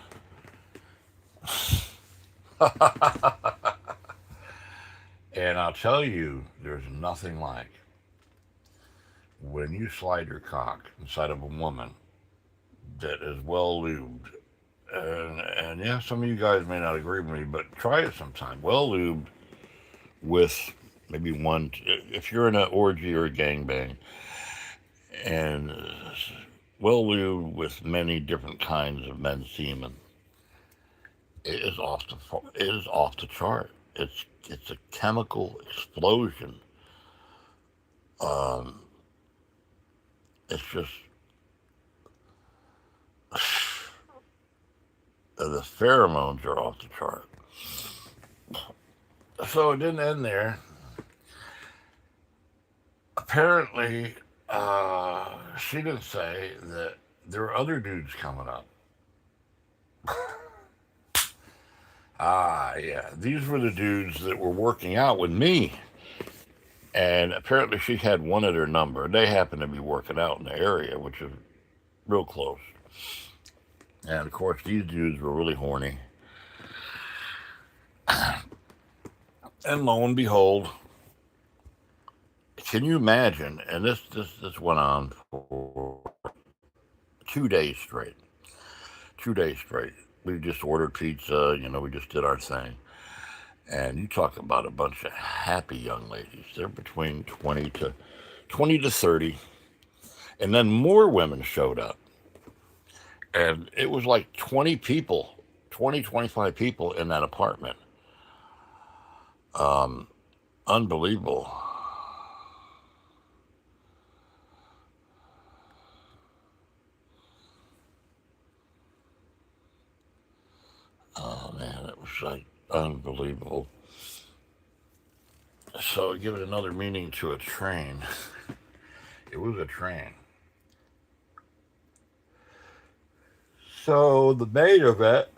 And I'll tell you, there's nothing like when you slide your cock inside of a woman that is well lubed. And yeah, some of you guys may not agree with me, but try it sometime. Well lubed with maybe one, if you're in an orgy or a gangbang, and well lubed with many different kinds of men's semen, it is off the chart. It's a chemical explosion. Um, it's just the pheromones are off the chart. So it didn't end there. Apparently, she didn't say that there were other dudes coming up. Ah, yeah, these were the dudes that were working out with me. And apparently, she had one of their number. They happened to be working out in the area, which is real close. And of course, these dudes were really horny. And lo and behold, can you imagine? And this went on for 2 days straight. 2 days straight. We just ordered pizza. We just did our thing. And you talk about a bunch of happy young ladies. They're between 20 to 30, and then more women showed up, and it was like 20 people, 25 people in that apartment. Um, Unbelievable. Oh man, it was like unbelievable. So give it another meaning to a train. It was a train. So the maid of it,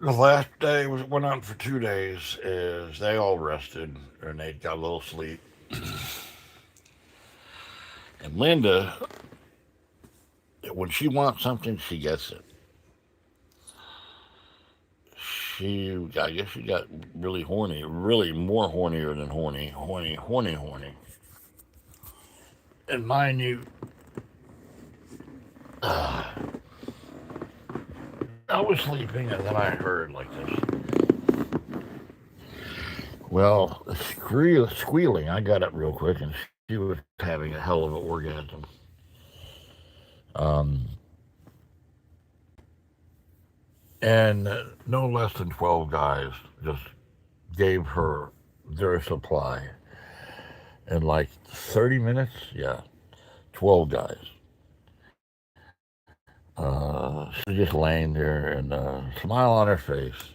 the last day went on for 2 days. Is they all rested and they got a little sleep. And Linda, when she wants something, she gets it. I guess she got really horny, really more hornier than horny, horny, horny, horny. And mind you, I was sleeping and then I heard like this. Well, squealing. I got up real quick and she was having a hell of an orgasm. Um, and no less than 12 guys just gave her their supply in like 30 minutes. Yeah, 12 guys. She's just laying there and smile on her face.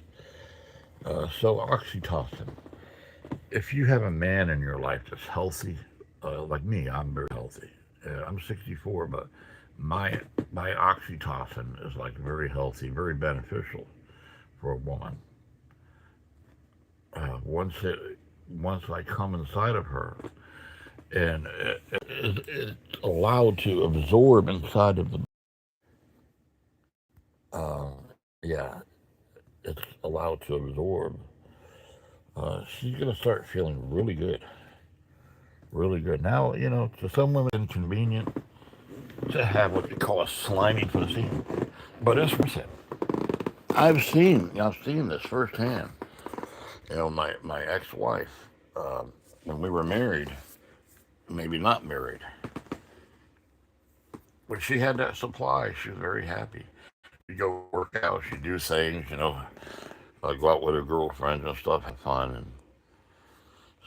So oxytocin. If you have a man in your life that's healthy, like me, I'm very healthy. I'm 64, but my my oxytocin is like very healthy, very beneficial for a woman. Uh, once it once I come inside of her, and it's allowed to absorb inside of the uh, yeah, it's allowed to absorb, she's going to start feeling really good. Really good. Now, to some women, it's inconvenient to have what they call a slimy pussy, but it's worth it. I've seen this firsthand. My ex-wife, when we were married, maybe not married, when she had that supply, she was very happy. She'd go work out, she'd do things, go out with her girlfriends and stuff, have fun, and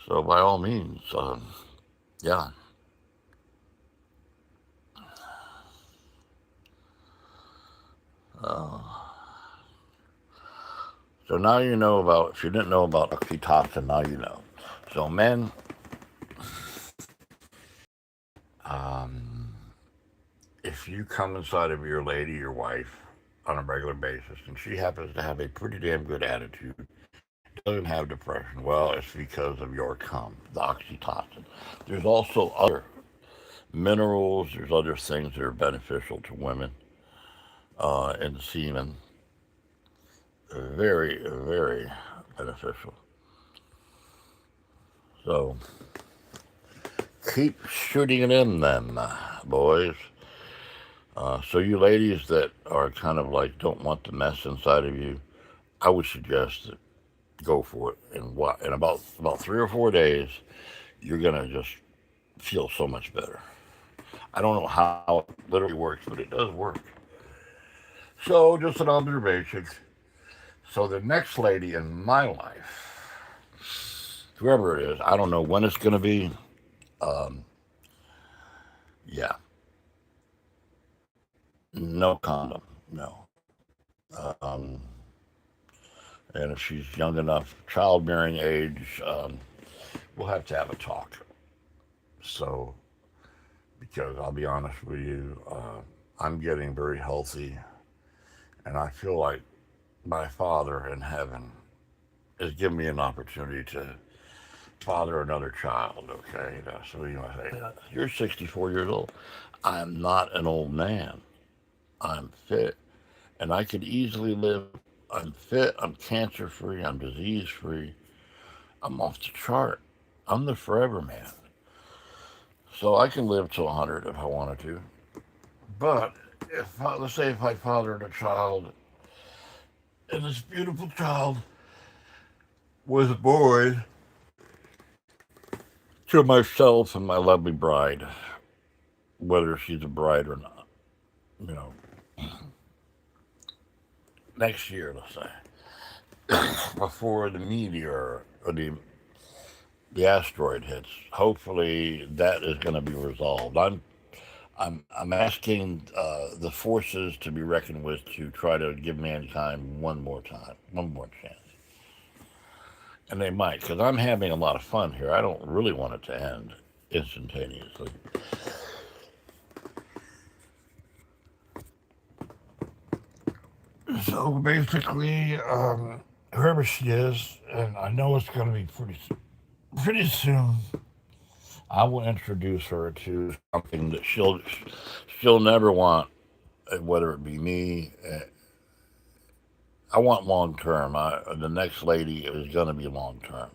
so by all means, yeah. Uh, so now you know about. If you didn't know about oxytocin, now you know. So men, um, if you come inside of your lady, your wife, on a regular basis, and she happens to have a pretty damn good attitude, doesn't have depression, well, it's because of your cum, the oxytocin. There's also other minerals. There's other things that are beneficial to women in semen. Very, very beneficial. So keep shooting it in, then, boys. So you ladies that are kind of like don't want the mess inside of you, I would suggest that go for it. And what in about 3 or 4 days, you're gonna just feel so much better. I don't know how it literally works, but it does work. So just an observation. So the next lady in my life, whoever it is, I don't know when it's gonna be. Um, yeah, no condom, no. Um, and if she's young enough, childbearing age, we'll have to have a talk. So, because I'll be honest with you, I'm getting very healthy, and I feel like my Father in heaven is giving me an opportunity to father another child. Okay, so I say, you're 64 years old. I'm not an old man. I'm fit, and I could easily live. I'm fit. I'm cancer free. I'm disease free. I'm off the chart. I'm the forever man. So I can live to 100 if I wanted to. But let's say if I fathered a child and this beautiful child was born to myself and my lovely bride, whether she's a bride or not, you know, next year, let's say, before the meteor or the asteroid hits, hopefully that is going to be resolved. I'm asking the forces to be reckoned with to try to give mankind one more time, one more chance. And they might, because I'm having a lot of fun here. I don't really want it to end instantaneously. So basically, whoever she is, and I know it's going to be pretty soon, I will introduce her to something that she'll never want, whether it be me. I want long term. The next lady is going to be long term.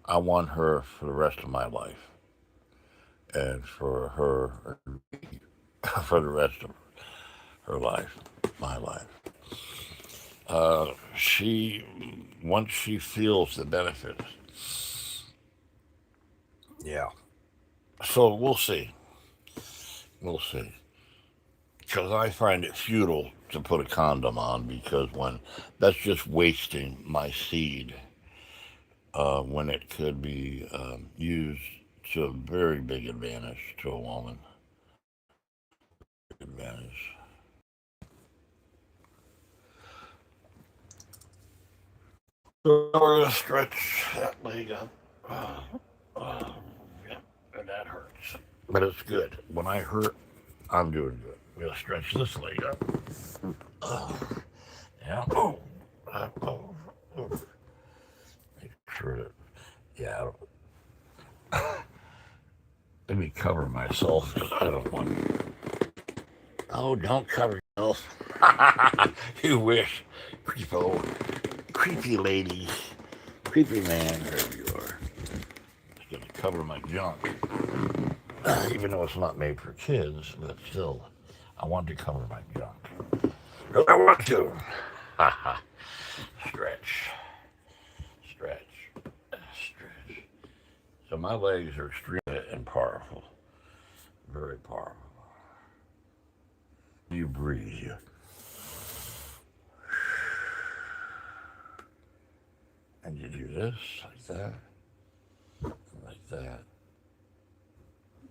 I want her for the rest of my life, and for her for the rest of her life, my life. She once she feels the benefits, yeah. So we'll see. We'll see. Because I find it futile to put a condom on because when that's just wasting my seed when it could be used to a very big advantage to a woman. Advantage. So we're gonna stretch that leg up. Uh, uh, yeah, and that hurts, but it's good. When I hurt, I'm doing good. We'll stretch this leg up. Uh, yeah. Oh. Make sure that. Yeah. Let me cover myself because I don't want. Oh, don't cover yourself. You wish. Creepo. Creepy lady. Creepy man, wherever you are. It's going to cover my junk. Even though it's not made for kids, but still, I want to cover my junk. I want to. Ha ha. Stretch. Stretch. Stretch. So my legs are extremely and powerful. Very powerful. You breathe. And you do this, like that, like that,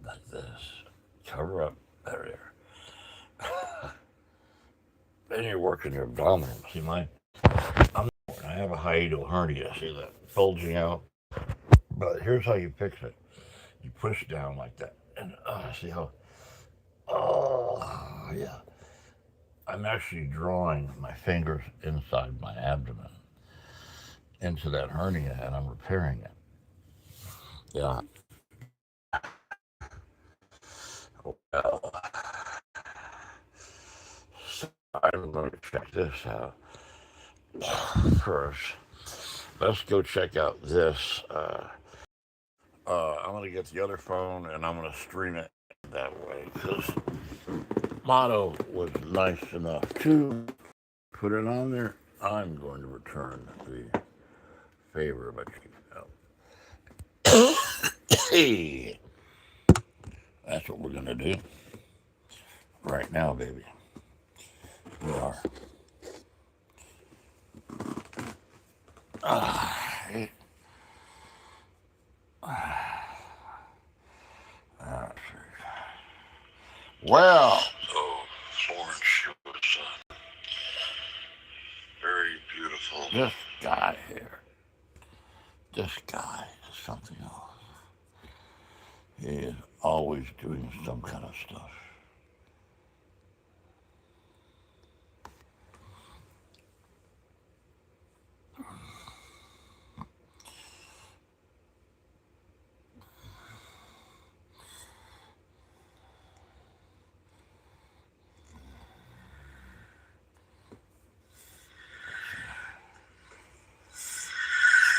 like this. Cover up. There. Then you're working your abdominals. See, I have a hiatal hernia. See that bulging out? But here's how you fix it. You push down like that. And see how, oh, yeah. I'm actually drawing my fingers inside my abdomen into that hernia and I'm repairing it. Yeah. Well, so I'm going to check this out first. Let's go check out this. I'm going to get the other phone and I'm going to stream it that way because Motto was nice enough to put it on there. I'm going to return the favor by checking out. Hey, that's what we're going to do right now, baby. We are. Hey. Well, oh, orange shoes, very beautiful. This guy here, this guy is something else. He is always doing some kind of stuff.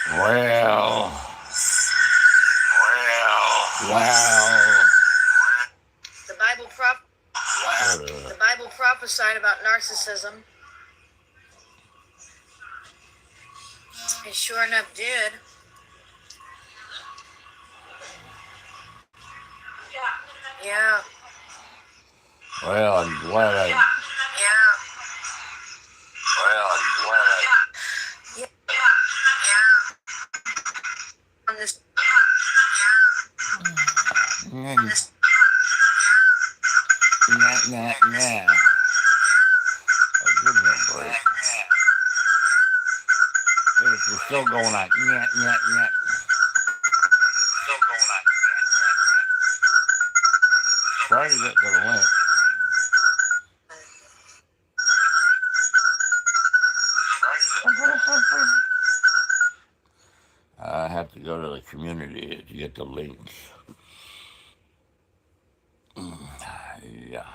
Well. The Bible prophesied about narcissism. It sure enough did. Yeah. Well, I'm glad I. Yeah. Well, I'm glad I. On this. Nah. Oh, give me a break. We're still going on. Still going on. Try to get to the link. I have to go to the community to get the links. Yeah.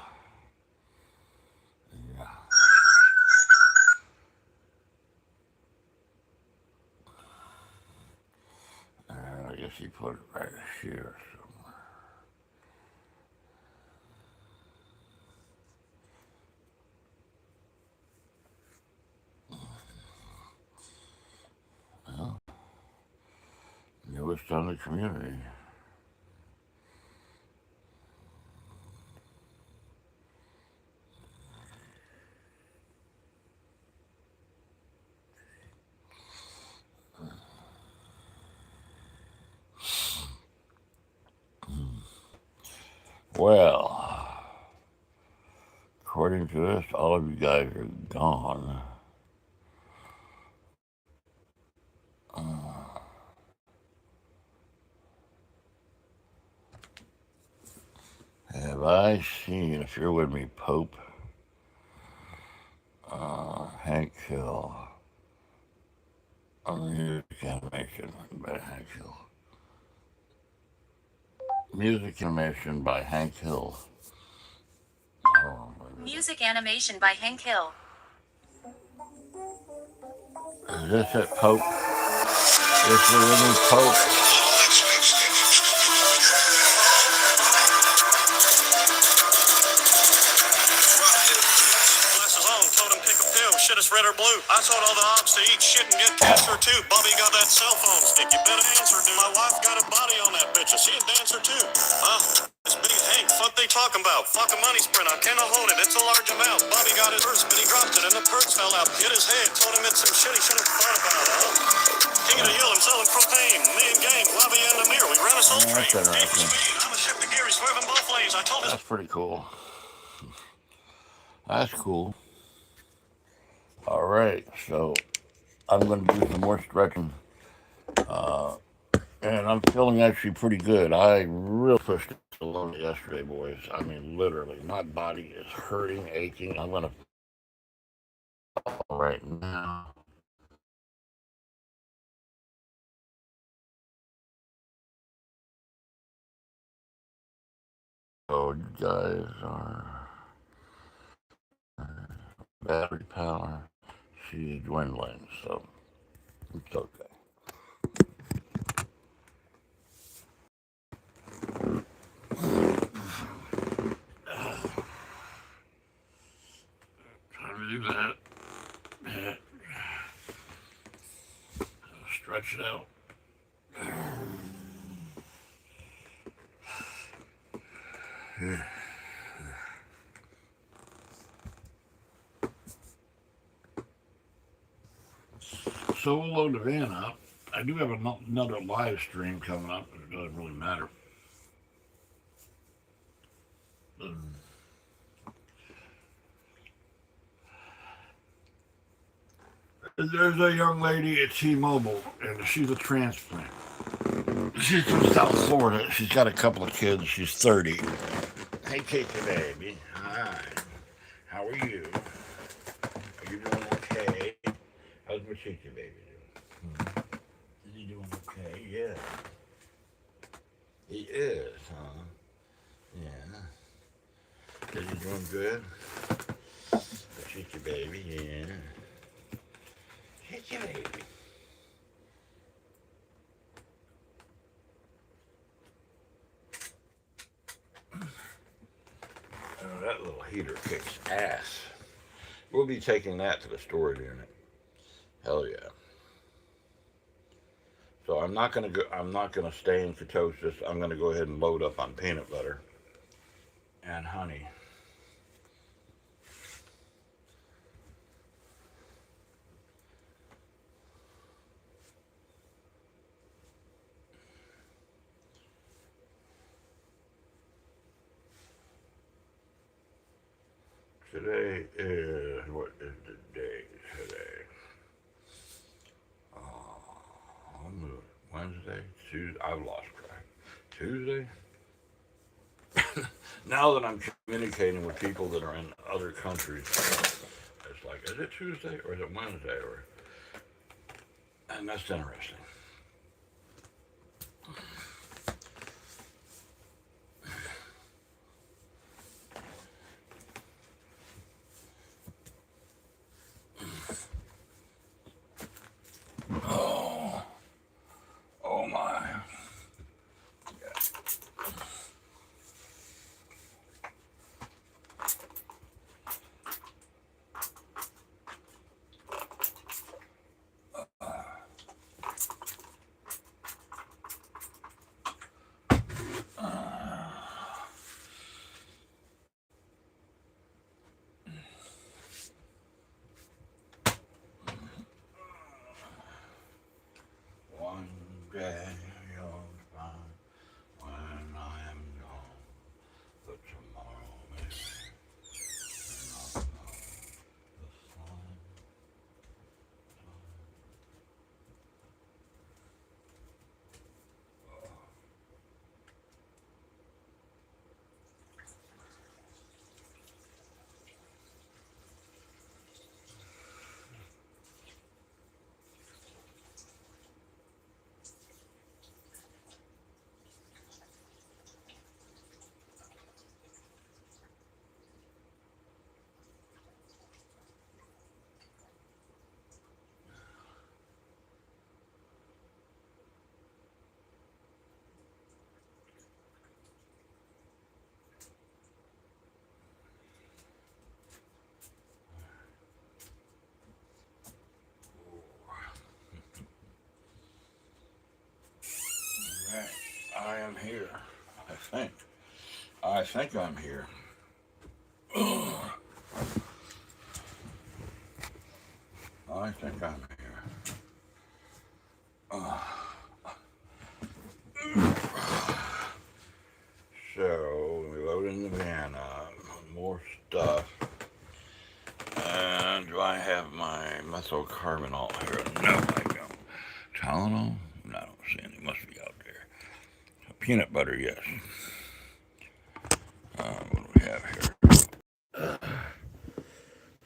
I guess he put it right here somewhere. Well, newest on the community. Well, according to this, all of you guys are gone. Have I seen, if you're with me, Pope, Hank Hill, music animation by Hank Hill. Music animation by Hank Hill. Oh, Music animation by Hank Hill. Is this it, Pope? This is the new Pope. Shit is red or blue. I told all the ops to eat shit and get cancer too. Bobby got that cell phone stick. You better answer, dude. My wife got a body on that bitch. Is she a dancer too? Huh? This big Hank, fuck they talking about? Fuck a money sprint. I cannot hold it. It's a large amount. Bobby got his purse, but he dropped it and the purse fell out. Hit his head. Told him it's some shit he should have thought about. King of the hill, I'm selling propane. Me and gang, Bobby and Amir. We ran a soul train. I'm a ship to Gary, swerving both lanes. I told his. That's pretty cool. That's cool. All right, so I'm going to do some more stretching, and I'm feeling actually pretty good. I really pushed it alone yesterday, boys. I mean, literally, my body is hurting, aching. I'm going to right now. So you guys are battery power. She's dwindling, so it's okay. Time to do that. Stretch it out. So we'll load the van up. I do have another live stream coming up, but it doesn't really matter. There's a young lady at T-Mobile, and she's a transplant. She's from South Florida. She's got a couple of kids. She's 30. Hey, Kiki, baby. Hi. How are you? Are you doing okay? How's my Kiki baby doing? Is he doing okay? Yeah. He is, huh? Yeah. Is he doing good? Kiki baby, yeah. Kiki baby. Oh, that little heater kicks ass. We'll be taking that to the storage unit. Hell yeah. So I'm not gonna stay in ketosis. I'm gonna go ahead and load up on peanut butter and honey. Today is, what is the date today? Wednesday, Tuesday, I've lost track. Tuesday? Now that I'm communicating with people that are in other countries, it's like, is it Tuesday or is it Wednesday? And that's interesting. Oh my. here. I think I'm here. I think I'm here. So, we load in the van up. More stuff. And do I have my methylcarbamol here? No, I don't. Tylenol? No, I don't see any. Must be out there. Peanut butter, yes. What do we have here?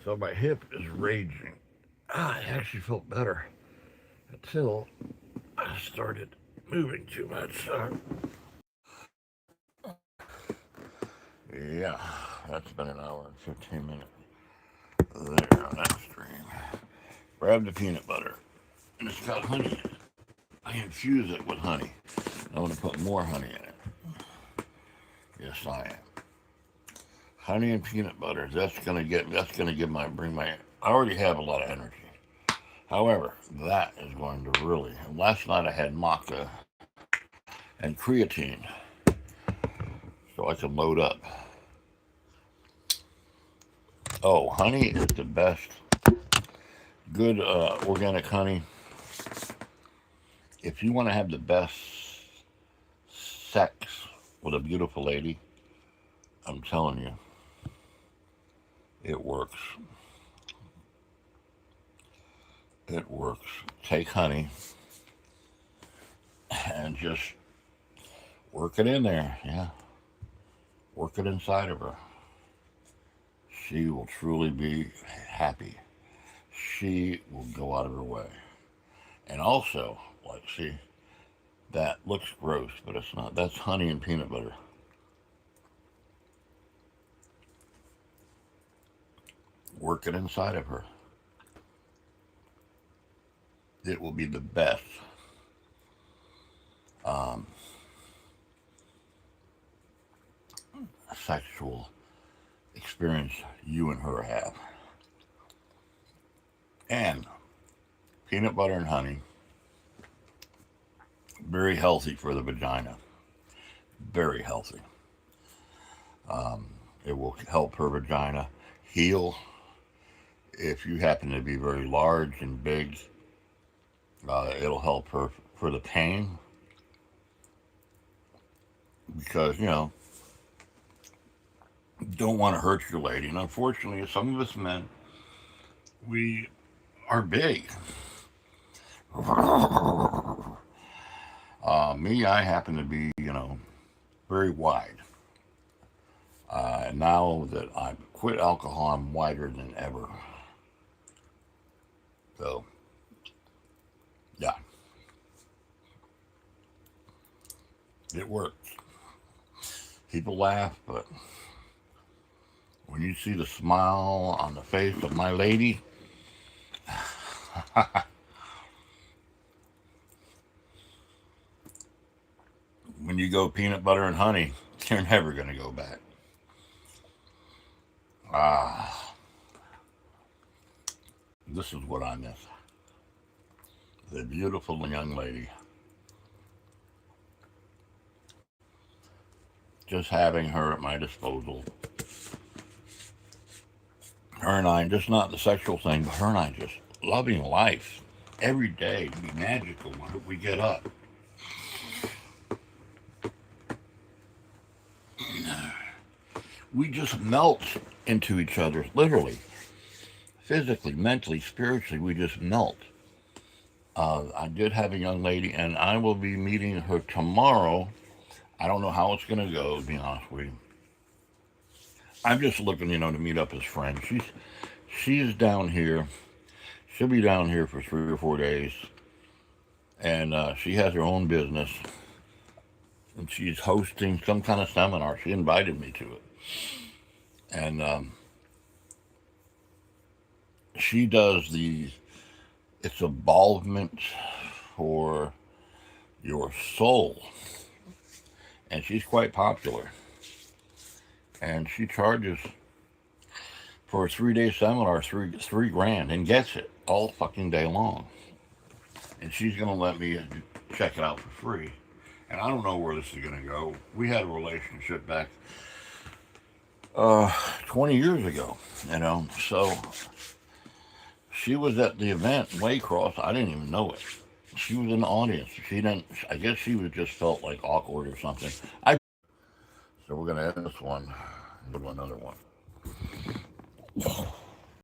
So my hip is raging. It actually felt better until I started moving too much. Yeah, that's been an hour and 15 minutes. There on that stream. Grab the peanut butter. And it's got honey in it. I infuse it with honey. I want to put more honey in it. Yes, I am. Honey and peanut butter. That's gonna bring my. I already have a lot of energy. However, that is going to really. Last night I had maca and creatine, so I can load up. Oh, honey is the best. Good organic honey. If you want to have the best sex with a beautiful lady, I'm telling you, it works. It works. Take honey and just work it in there. Yeah. Work it inside of her. She will truly be happy. She will go out of her way. And also, like, see, that looks gross, but it's not. That's honey and peanut butter. Work it inside of her. It will be the best sexual experience you and her have. And peanut butter and honey, very healthy for the vagina. Very healthy. It will help her vagina heal. If you happen to be very large and big, it'll help her for the pain. Because, don't want to hurt your lady. And unfortunately, some of us men, we are big. Me, I happen to be, very wide. Now that I've quit alcohol, I'm wider than ever. So, yeah. It works. People laugh, but when you see the smile on the face of my lady, when you go peanut butter and honey, you're never going to go back. This is what I miss. The beautiful young lady. Just having her at my disposal. Her and I, just not the sexual thing, but her and I just loving life every day to be magical when we get up. We just melt into each other, literally, physically, mentally, spiritually, we just melt. I did have a young lady, and I will be meeting her tomorrow. I don't know how it's going to go, to be honest with you. I'm just looking, to meet up as friends. She's down here. She'll be down here for 3 or 4 days. And she has her own business. And she's hosting some kind of seminar. She invited me to it. And she does it's involvement for your soul. And she's quite popular. And she charges for a 3-day seminar $3,000 and gets it all fucking day long. And she's gonna let me check it out for free. And I don't know where this is going to go. We had a relationship back 20 years ago, so she was at the event, Waycross. I didn't even know it. She was in the audience. She didn't, I guess she was just felt like awkward or something. So we're going to end this one and do another one.